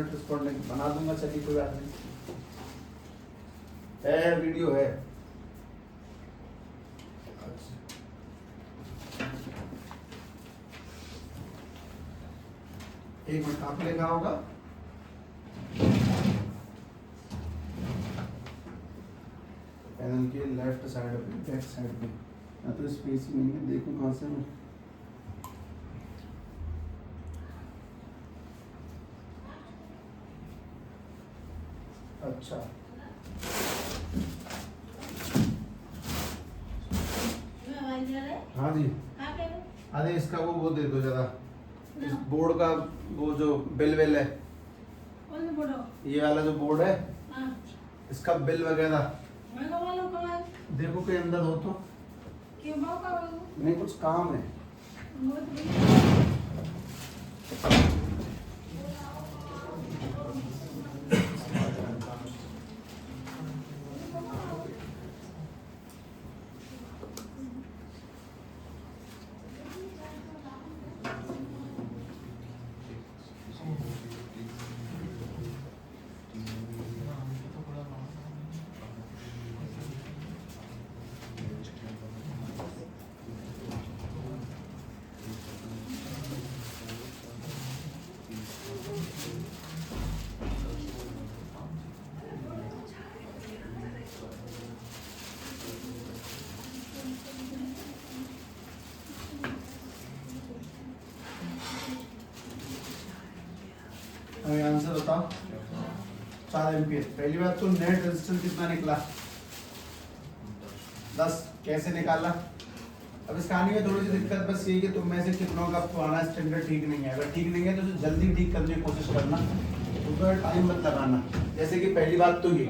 बना दूंगा, चलिए कोई बात नहीं, है वीडियो है। एक मिनट, आपने लिखा होगा पैनल के लेफ्ट साइड पे, बैक साइड पे, या तो स्पेस ही नहीं है, देखो कहाँ से मैं। अच्छा हाँ जी, अरे इसका वो दे दो जरा, इस बोर्ड का वो जो बिल विल है, ये वाला जो बोर्ड है इसका बिल वगैरह देखो कोई अंदर हो तो। नहीं कुछ काम है। हमें आंसर बताओ। 4 एम्पियर। पहली बात तो नेट रेजिस्टेंस कितना निकला? 10। कैसे निकाला? अब इस कहानी में थोड़ी सी दिक्कत बस ये कि तुम में से कितनों का पुराना स्टैंडर्ड ठीक नहीं है। अगर ठीक नहीं है तो उसे जल्दी ठीक करने की कोशिश करना, उसमें टाइम मत लगाना। जैसे कि पहली बात तो ये,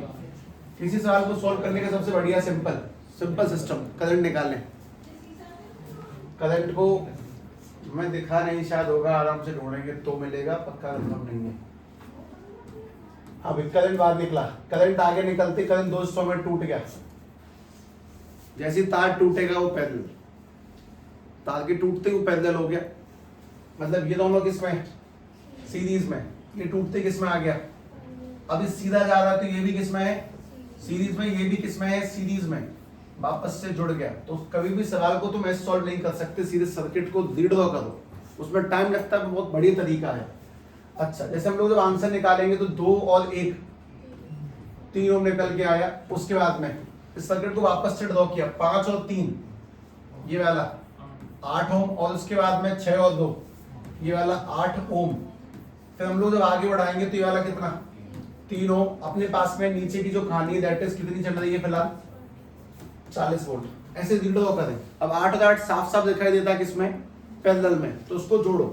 किसी सवाल को सॉल्व करने का सबसे बढ़िया सिंपल सिस्टम, करंट निकालें। करंट को मैं दिखा नहीं, शायद होगा, आराम से ढूंढेंगे तो मिलेगा, पक्का कंफर्म नहीं है। अब करंट बाहर निकला, करंट आगे निकलते करंट 200 में टूट गया। जैसे तार टूटेगा वो पैरेलल, तार के टूटते वो पैरेलल हो गया, मतलब ये दोनों किस में? सीरीज में। ये टूटते किस में आ गया? अब ये सीधा जा रहा है तो ये भी किस में है? सीरीज में। ये भी किस में है? सीरीज में। वापस से जुड़ गया। तो कभी भी सवाल को तुम ऐसे सॉल्व नहीं कर सकते, सीधे सर्किट को रीड्रॉ करो, उसमें टाइम लगता है, बहुत बढ़िया तरीका है। अच्छा, जैसे हम लोग जब आंसर निकालेंगे तो 2 और 1 3 ओम निकल के आया। उसके बाद में इस सर्किट को वापस से ड्रॉ किया, 5 और 3 ये वाला 8 ओम, और उसके बाद में 6 और 2 ये वाला 8 ओम। फिर हम लोग जब आगे बढ़ाएंगे तो ये वाला कितना? 3 ओम। अपने पास में नीचे की जो कहानी है दैट इज कितनी चल रही है फिलहाल? 40 वोल्ट। ऐसे रीड्रॉ करें। अब 8 और 8 साफ साफ दिखाई देता है किसमें? पैरेलल में। तो उसको जोड़ो,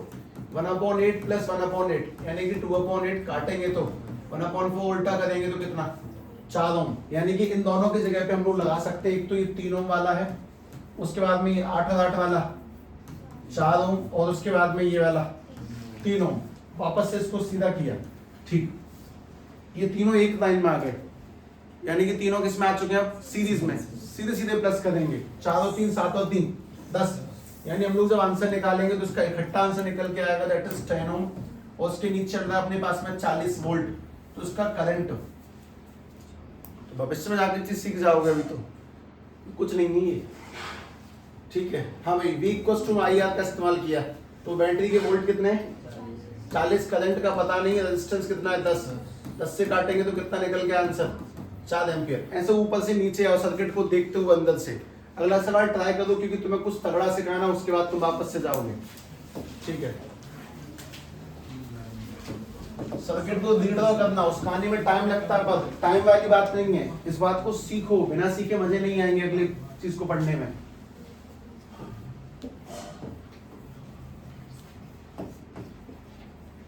1/8 प्लस 1/8 यानी कि 2/8 काटेंगे तो 1/4 उल्टा करेंगे तो कितना? 4 ओम। यानी कि इन दोनों की जगह पे हम लोग लगा सकते हैं, एक तो ये 3 ओम वाला है, उसके बाद में ये 8 और 8 वाला 4 ओम, और उसके बाद में ये वाला 3 ओम। वापस से इसको सीधा किया, ठीक, ये तीनों एक लाइन में आ गए, यानी कि तीनों किस में आ चुके हैं? सीरीज में। सीधे सीधे प्लस करेंगे, 4 और 3 7 और 3 10, यानी हम लोग जब आंसर निकालेंगे तो इसका इकट्ठा आंसर निकल के आएगा दैट इज 10 ओम, और उसके नीचे चल रहा है अपने पास में 40 वोल्ट। तो इसका करंट, तो भविष्य में जाकर चीज सीख जाओगे, अभी तो कुछ नहीं है, ठीक है। हाँ भाई, V = IR का इस्तेमाल किया तो बैटरी के वोल्ट कितने? 40। करंट का पता नहीं है, रेजिस्टेंस कितना है? 10 से काटेंगे तो कितना निकल गया आंसर? 4 एम्पियर। ऐसे ऊपर से नीचे आओ, सर्किट को देखते हुए अंदर से। अगला सवाल ट्राई करो, क्योंकि तुम्हें कुछ तगड़ा सिखाना, उसके बाद तुम वापस से जाओगे, ठीक है। सर्किट को रीड्रॉ करना, उस कहानी में टाइम लगता है, पर टाइम वाली बात नहीं है। इस बात को सीखो, बिना सीखे मजे नहीं आएंगे अगली चीज को पढ़ने में।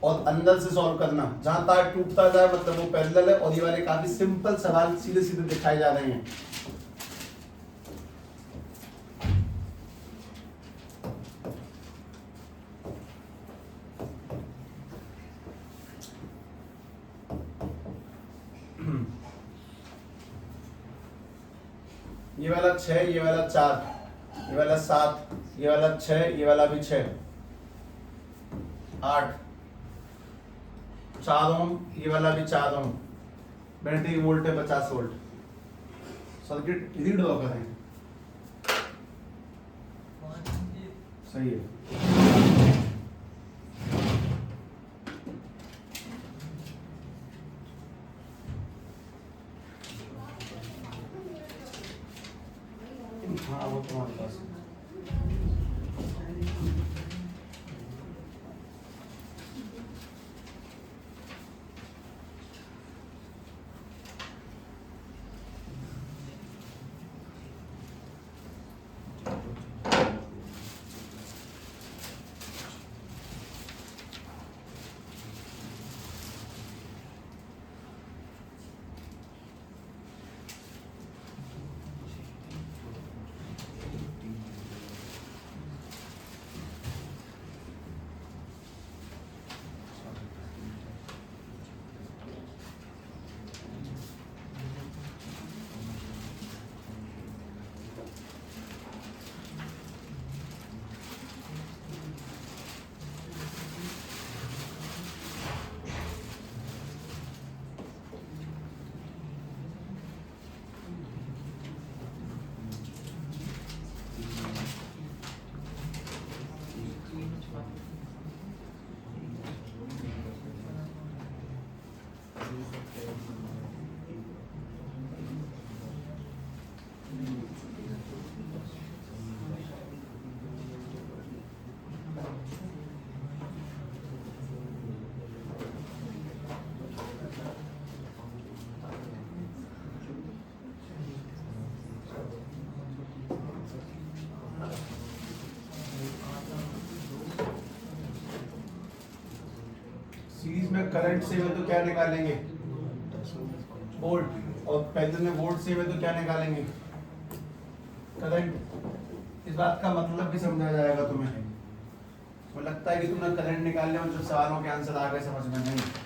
और अंदर से सॉल्व करना। जहां तार टूटता जाए मतलब वो पैरेलल है, और ये वाले काफी सिंपल सवाल सीधे सीधे दिखाए जा रहे हैं। ये वाला 6, ये वाला 4, ये वाला 7, ये वाला 6, ये वाला भी 6, 8, 4 ओम, ये वाला भी 4 ओम, बैटरी वोल्ट है 50 वोल्ट। सर्किट इजी ड्रॉ करें, सही है। हाँ वो तुम्हारे पास है। सीरीज में करंट सेम है तो क्या निकालेंगे? वोल्ट। और पैरेलल में वोल्ट सेम है तो क्या निकालेंगे? करंट। इस बात का मतलब भी समझा जाएगा तुम्हें। तो लगता है कि तुमने करंट निकालने में जो सवालों के आंसर आ गए समझ में नहीं।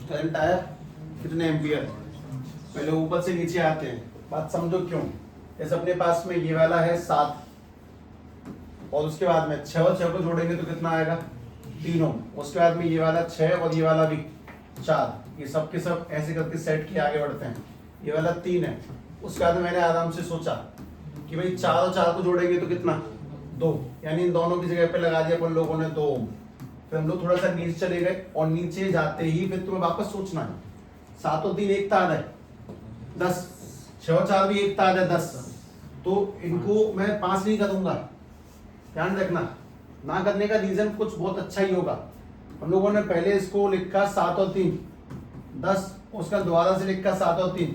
करंट आया कितने एम्पियर? पहले ऊपर से नीचे आते हैं, बात समझो क्यों। जैसे अपने पास में ये वाला है 7 और उसके बाद में 6 और 6 को जोड़ेंगे तो कितना आएगा? 3 ओम। उसके बाद में ये वाला 6 और ये वाला भी 4, ये सब के सब ऐसे करके सेट किए आगे बढ़ते हैं। ये वाला 3 है। उसके बाद मैंने आराम से सोचा कि भाई 4 और 4 को जोड़ेंगे तो कितना? 2, यानी इन दोनों की जगह पे लगा दिया अपन लोगों ने 2 ओम। फिर हम लोग थोड़ा सा नीचे चले गए और नीचे जाते ही फिर तुम्हें वापस सोचना है 7 और 3 एक ताद है 10, 6 और 4 भी एक ताद है 10, तो इनको मैं 5 नहीं करूंगा। ध्यान रखना, ना करने का रीजन कुछ बहुत अच्छा ही होगा। हम लोगों ने पहले इसको लिखा 7 और 3 10, उसका दोबारा से लिखा 7 और 3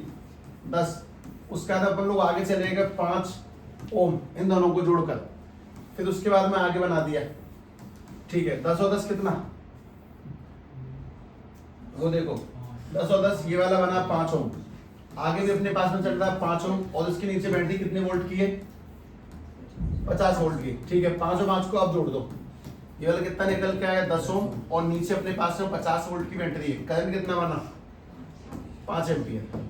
10, उसके बाद अपन लोग आगे चले गए 5 ओम इन दोनों को जोड़कर, फिर उसके बाद में आगे बना दिया। ठीक है, 10 और 10 कितना? वो देखो 10 और 10 ये वाला बना 5 ओम। आगे भी अपने पास में चल रहा है 5 ओम और इसके नीचे बैटरी कितने वोल्ट की है? 50 वोल्ट की। ठीक है, 5 और 5 को अब जोड़ दो। ये वाला कितना निकल के आया? 10 ओम और नीचे अपने पास में 50 वोल्ट की बैटरी है। करंट कितना बना? 5 एम्पियर।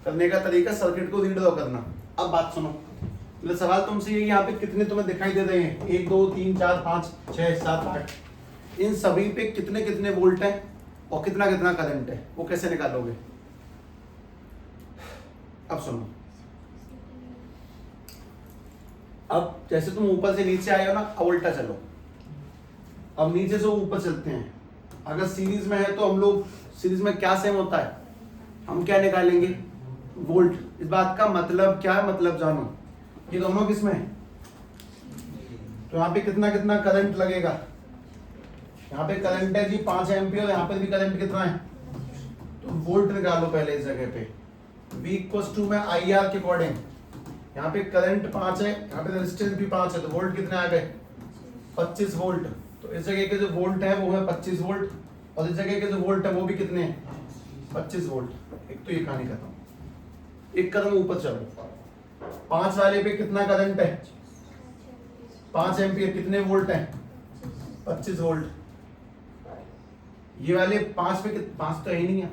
करने का तरीका सर्किट को रीड करना। अब बात सुनो, मतलब सवाल तुमसे ये यहाँ पे कितने तुम्हें दिखाई दे रहे हैं? 1 2 3 4 5 6 7 8, इन सभी पे कितने कितने वोल्ट है और कितना कितना करंट है, वो कैसे निकालोगे? अब सुनो, अब जैसे तुम ऊपर से नीचे आए हो ना, अब उल्टा चलो। अब नीचे से ऊपर चलते हैं। अगर सीरीज में है तो हम लोग सीरीज में क्या सेम होता है? हम क्या निकालेंगे, वोल्ट। इस बात का मतलब क्या है, मतलब जानो। ये दोनों किसमें है, तो यहाँ पे कितना कितना करंट लगेगा, यहाँ पे करंट है जी 5 एम्पियर, यहाँ पे भी करंट कितना है, तो वोल्ट निकालो पहले इस जगह पे। V इक्वल्स टू में IR के अकॉर्डिंग, यहाँ पे करंट 5 है, यहाँ पे रेजिस्टेंस भी 5 है, तो वोल्ट कितने आ गए, 25 वोल्ट। तो इस जगह के जो वोल्ट है वो है 25 वोल्ट, और इस जगह के जो वोल्ट है वो भी कितने हैं, 25 वोल्ट। एक तो ये कहानी खत्म। एक कदम ऊपर चलो, 5 वाले पे कितना करंट है, 5 एम्पियर, कितने वोल्ट है, 25 वोल्ट। ये वाले 5 पे 5 तो है ही नहीं है,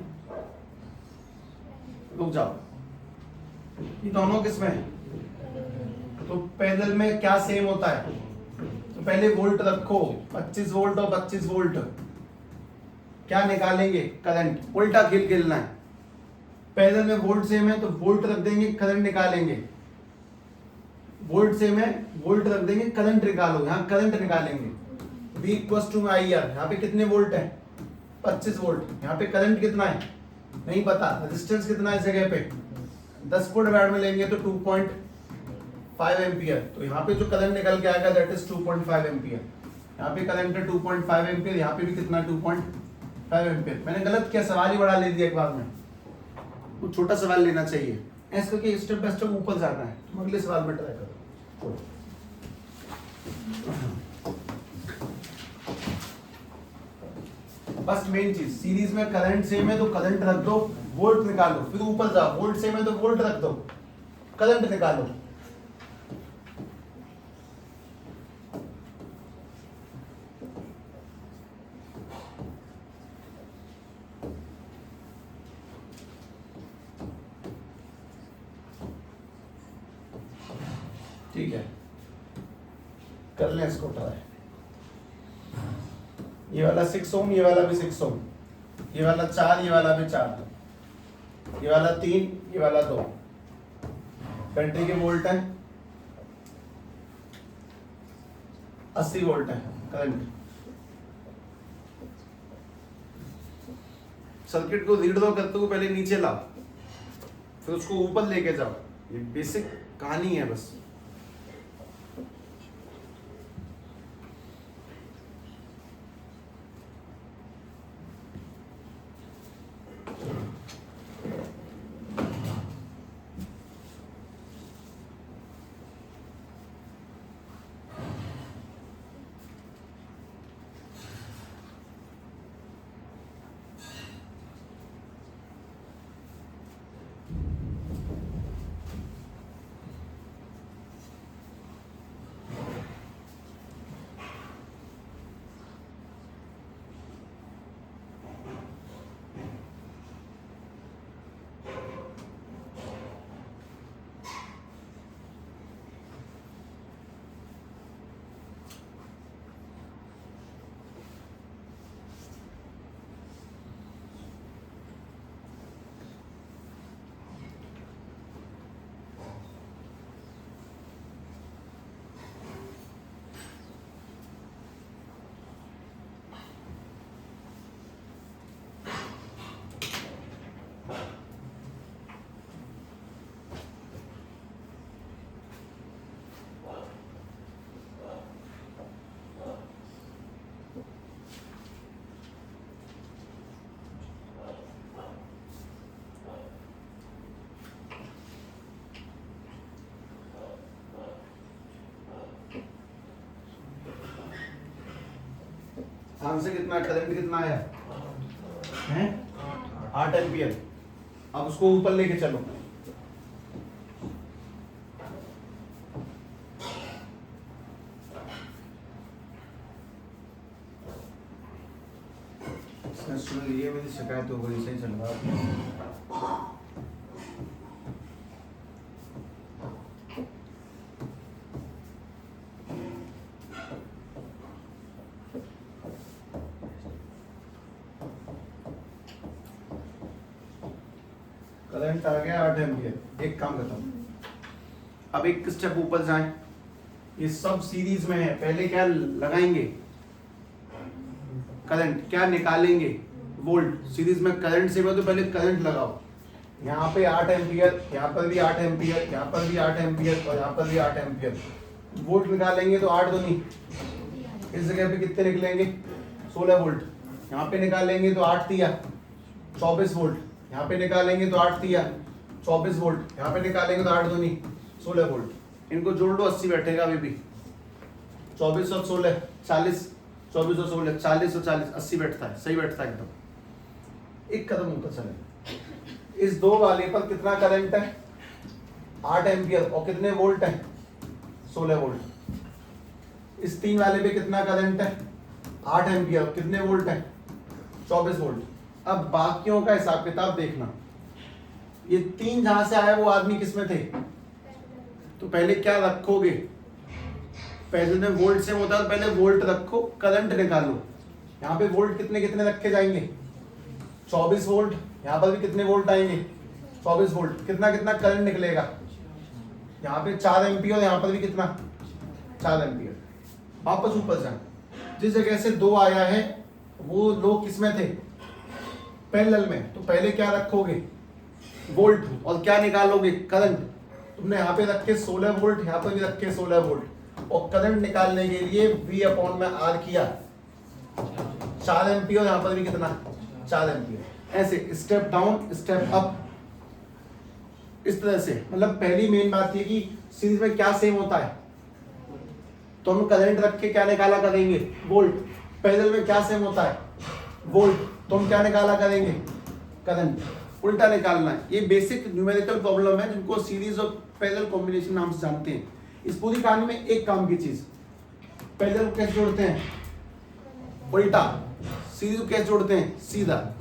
रुक जाओ, ये दोनों किसमें है, तो पैरेलल में क्या सेम होता है, तो पहले वोल्ट रखो, 25 वोल्ट और 25 वोल्ट, क्या निकालेंगे, करंट। उल्टा खेल खेलना है, पैरेलल में वोल्ट सेम है तो वोल्ट रख देंगे, करंट निकालेंगे, वोल्ट सेम है, वोल्ट रख देंगे, करंट निकालो, यहाँ करंट निकालेंगे। V इक्वल्स टू IR, यहाँ पे कितने वोल्ट है, 25 वोल्ट, यहाँ पे करंट कितना है नहीं पता, रेजिस्टेंस कितना है इस जगह पे, 10 को डिवाइड में लेंगे तो 2.5 एम्पियर, तो यहाँ पे जो करंट निकल के आएगा दैट इज 2.5 एम्पियर। यहाँ पे करंट है 2.5 एम्पियर, यहाँ पे भी कितना 2.5 एम्पियर। मैंने गलत किया, सवाल ही बड़ा ले दिया एक बार में, वो छोटा सवाल लेना चाहिए, ऐसे करके स्टेप बाय स्टेप ऊपर जाना है। तुम अगले सवाल में ट्राई करो। बस मेन चीज, सीरीज में करंट सेम है तो करंट रख दो, वोल्ट निकालो, फिर ऊपर जाओ, वोल्ट सेम है तो वोल्ट रख दो, करंट निकालो। ठीक है, कर लें इसको ट्राई। ये वाला 6 ओम, ये वाला भी 6 ओम, ये वाला 4, ये वाला भी 4, ये वाला 3, ये वाला 2। बैटरी के वोल्ट है 80 वोल्ट है करंट। सर्किट को रीड दो करते हुए पहले नीचे लाओ, फिर उसको ऊपर लेके जाओ, ये बेसिक कहानी है बस। आंसर कितना, करंट कितना आया है 8 एम्पियर। अब उसको ऊपर लेके चलो, ये मेरी शिकायत हो गई, सही चल रहा। करंट आ गया 8 एम्पियर, एक काम खत्म। अब एक स्टेप ऊपर जाएं, ये सब सीरीज में है, पहले क्या लगाएंगे, करंट, क्या निकालेंगे, वोल्ट। सीरीज में करंट से तो पहले करंट लगाओ, यहाँ पे 8 एम्पियर, यहाँ पर भी 8 एम्पियर, यहाँ पर भी 8 एम्पियर और यहाँ पर भी 8 एम्पियर। वोल्ट निकालेंगे तो 8 दूनी, इस जगह पे कितने निकलेंगे 16 वोल्ट। यहाँ पे निकालेंगे तो 8 दिया 24 वोल्ट, यहाँ पे निकालेंगे तो 8 दिया 24 वोल्ट, यहाँ पे निकालेंगे तो 8 दूनी 16 वोल्ट। इनको जोड़ लो 80 बैठेगा अभी भी। 24 और 16 40, 24 और 16 40 और 40 80 बैठता है, सही बैठता है एकदम। एक कदम ऊपर चले। इस दो वाले पर कितना करंट है 8 एम्पियर और कितने वोल्ट है 16 वोल्ट। इस 3 वाले पे कितना करंट है 8 एम्पियर, कितने वोल्ट है 24 वोल्ट। अब बाकियों का हिसाब किताब देखना। ये 3 जहां से आया वो आदमी किसमें थे, तो पहले क्या रखोगे, पहले में वोल्ट से होता है, पहले वोल्ट रखो, करंट निकालो। यहाँ पे वोल्ट कितने कितने रखे जाएंगे 24 वोल्ट, यहाँ पर भी कितने वोल्ट आएंगे 24 वोल्ट। कितना कितना करंट निकलेगा, यहाँ पे 4 एम्पियर, यहाँ पर भी कितना 4 एम्पियर। वापस ऊपर जाए, जिस जगह से 2 आया है वो लोग किसमें थे पैरेलल में, तो पहले क्या रखोगे वोल्ट और क्या निकालोगे करंट। तुमने यहाँ पे रखे 16 वोल्ट, यहाँ पर भी रखे 16 वोल्ट और करंट निकालने के लिए V/R किया 4 एम्पियर, यहाँ पर भी कितना 4 एम्पियर। ऐसे स्टेप डाउन स्टेप अप, इस तरह से। मतलब पहली मेन बात ये कि सीरीज में क्या सेम होता है, तो हम करंट रख के क्या निकाला करेंगे वोल्ट। पैरेलल में क्या सेम होता है वोल्ट, तो हम क्या निकाला करेंगे करंट। उल्टा निकालना है। ये बेसिक न्यूमेरिकल प्रॉब्लम है जिनको सीरीज और पैरेलल कॉम्बिनेशन नाम से जानते हैं। इस पूरी कहानी में एक काम की चीज, पैरेलल को कैसे जोड़ते हैं उल्टा, सीरीज को कैसे जोड़ते हैं सीधा।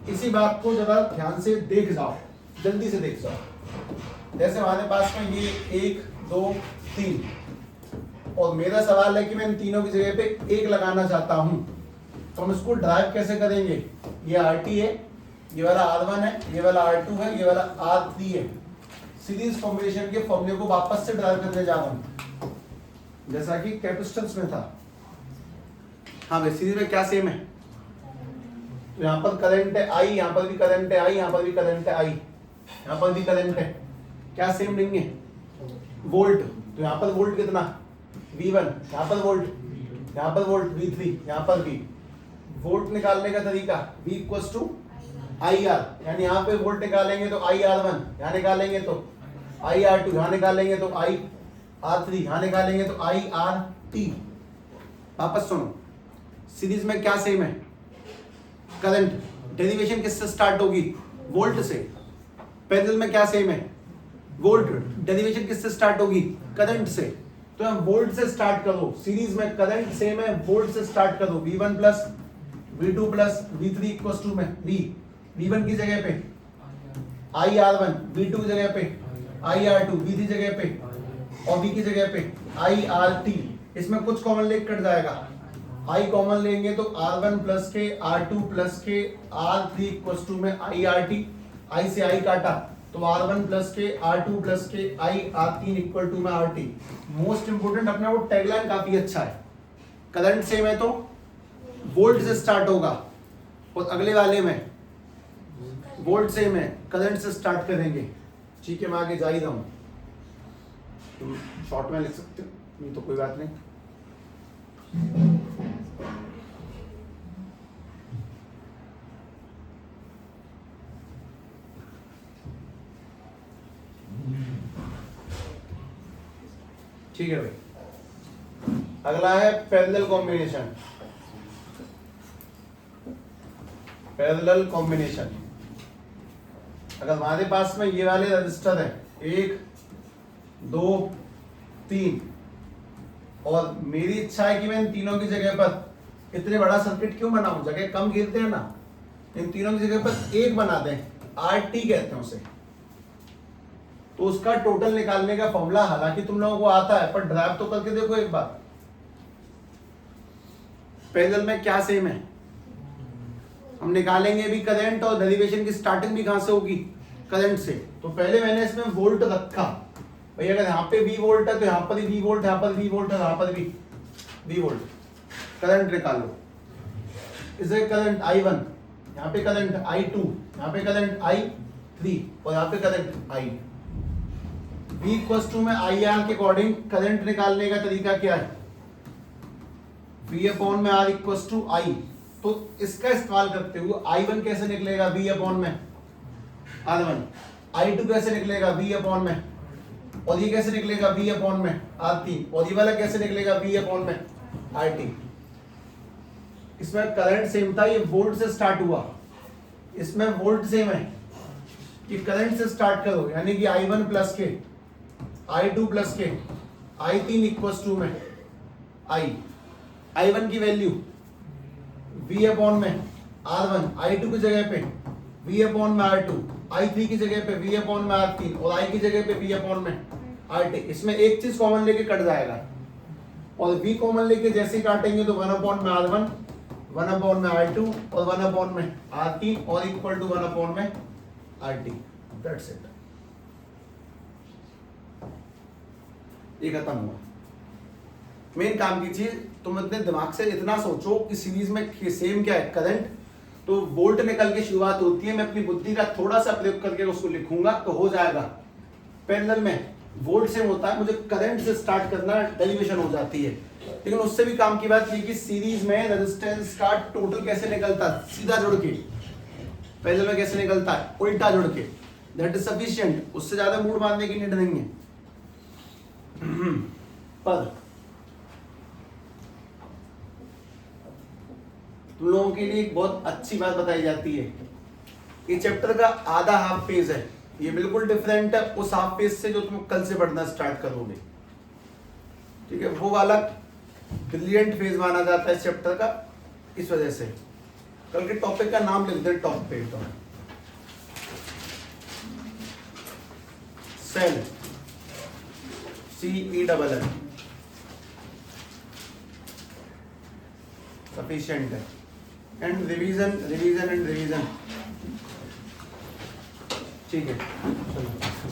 इसी बात को जरा ध्यान से देख जाओ, जल्दी से देख जाओ। जैसे हमारे पास में ये 1 2 3 और मेरा सवाल है कि मैं इन तीनों की जगह पे 1 लगाना चाहता हूं, तो हम इसको ड्राइव कैसे करेंगे। ये RT है, ये वाला R1 है, ये वाला R2 है, ये वाला R3 है। सीरीज कॉम्बिनेशन के फॉर्मूले को वापस से ड्राइव करने जा रहा हूं, जैसा कि कैपेसिटेंस में था। हाँ भाई, सीरीज में क्या सेम है, तो यहाँ पर करंट है I, यहाँ पर भी करंट है I, यहाँ पर भी करंट है I, यहाँ पर भी करंट है। क्या सेम लेंगे वोल्ट, तो यहाँ पर वोल्ट कितना V1, यहाँ पर वोल्ट, यहाँ पर वोल्ट V3, यहाँ पर V। वोल्ट निकालने का तरीका V इक्वल्स टू IR, यानी यहाँ पे वोल्ट निकालेंगे तो IR1, यहाँ निकालेंगे तो IR2, यहाँ निकालेंगे तो IR3, यहाँ निकालेंगे तो IRT। वापस सुनो, सीरीज में क्या सेम है करंट, डेरिवेशन किससे स्टार्ट होगी वोल्ट से। पैरेलल में क्या सेम है वोल्ट, डेरिवेशन किससे स्टार्ट होगी करंट से। तो हम वोल्ट से स्टार्ट करो, सीरीज में करंट सेम है, वोल्ट से स्टार्ट करो। V1 plus V2 plus V3 equals to में V1 की जगह पे IR1, V2 की जगह पे IR2, V3 जगह पे और V की जगह पे IRT। इसमें कुछ कॉमन लेके कट जाएगा, I कॉमन लेंगे तो R1 प्लस के R2 प्लस के R3 इक्वल्स टू में IRT। I से I काटा तो R1 प्लस के R2 प्लस के IR3 इक्वल टू में RT। मोस्ट इंपोर्टेंट, अपना वो टैगलाइन काफी अच्छा है, करंट सेम है तो वोल्ट से स्टार्ट होगा, और अगले वाले में वोल्ट सेम है, करंट से स्टार्ट करेंगे। ठीक है, मैं आगे जा ही रहा हूं, तुम शॉर्ट में लिख सकते हो, नहीं तो कोई बात नहीं। ठीक है भाई, अगला है पैरेलल कॉम्बिनेशन। पैरेलल कॉम्बिनेशन, अगर हमारे पास में ये वाले रजिस्टर है 1 2 3 और मेरी इच्छा है कि मैं इन तीनों की जगह पर इतने बड़ा सर्किट क्यों बनाऊं, जगह कम घेरते हैं ना, इन तीनों की जगह पर 1 बना दें, RT कहते हैं उसे। तो उसका टोटल निकालने का फॉर्मूला हालांकि तुम लोगों को आता है, पर ड्राइव तो करके देखो एक बार। पैरेलल में क्या सेम है, हम निकालेंगे भी करंट और डेरिवेशन की स्टार्टिंग भी कहां से होगी करंट से। तो पहले मैंने इसमें वोल्ट रखा भाई, अगर यहाँ पे V वोल्ट है तो यहाँ पर भी V वोल्ट, यहाँ पर V वोल्ट है, यहाँ पर भी V वोल्ट। करंट निकालो, इसे करंट I1, यहाँ पे करंट I2, यहाँ पे करंट I3 3 और यहाँ पे current I। V equal to में IR के अकॉर्डिंग करंट निकालने का तरीका क्या है? V अपॉन में R इक्वल टू I। तो इसका इस्तेमाल करते हुए I1 कैसे निकलेगा? V अपॉन में R1। I2 कैसे निकलेगा? V अपॉन में, और ये कैसे निकलेगा? V अपॉन में R3। और ये वाला कैसे निकलेगा? V अपॉन में RT। इसमें करंट सेम था, ये वोल्ट से स्टार्ट हुआ, इसमें वोल्ट सेम है कि करंट से स्टार्ट करो, यानी कि I1 प्लस के, I2 प्लस के, I3 इक्वल टू में I1 की वैल्यू V अपॉन में R1, I2 की जगह पे V अपॉन में R2, I3 की जगह पे V अपॉन में R3 और I की जगह पे V अपॉन में RT। इसमें एक चीज कॉमन लेके कट जाएगा, और V कॉमन लेके जैसे ही काटेंगे तो 1 अपॉन में R1, 1 अपॉन में R2 और 1 अपॉन में R3 और इक्वल टू 1 अपॉन में RT। दैट्स इट, ये खत्म हुआ। मेन काम की चीज तुम अपने दिमाग से इतना सोचो कि सीरीज में सेम क्या है, करंट तो वोल्ट निकल के शुरुआत होती है, मैं अपनी बुद्धि का थोड़ा सा प्रयोग करके उसको लिखूंगा तो हो जाएगा। पैरेलल में वोल्ट सेम होता है, मुझे करंट से स्टार्ट करना, डेरिवेशन हो जाती है। लेकिन उससे भी काम की बात ये कि सीरीज में रेजिस्टेंस का टोटल कैसे निकलता है, सीधा जुड़ के। पैरेलल में कैसे निकलता है, उल्टा जुड़ के। दैट इज सफिशिएंट, उससे ज्यादा मूड बांधने की नीड नहीं है। पर तुम लोगों के लिए एक बहुत अच्छी बात बताई जाती है, ये चैप्टर का आधा हाफ पेज है, ये बिल्कुल डिफरेंट है उस हाफ पेज से जो तुम कल से पढ़ना स्टार्ट करोगे। ठीक है, वो वाला ब्रिलियंट फेज माना जाता है इस चैप्टर का। इस वजह से कल के टॉपिक का नाम लिख दे टॉप पे, तो सेल, CELL सफिशिएंट है। And revision revision and revision. ठीक है, चलो।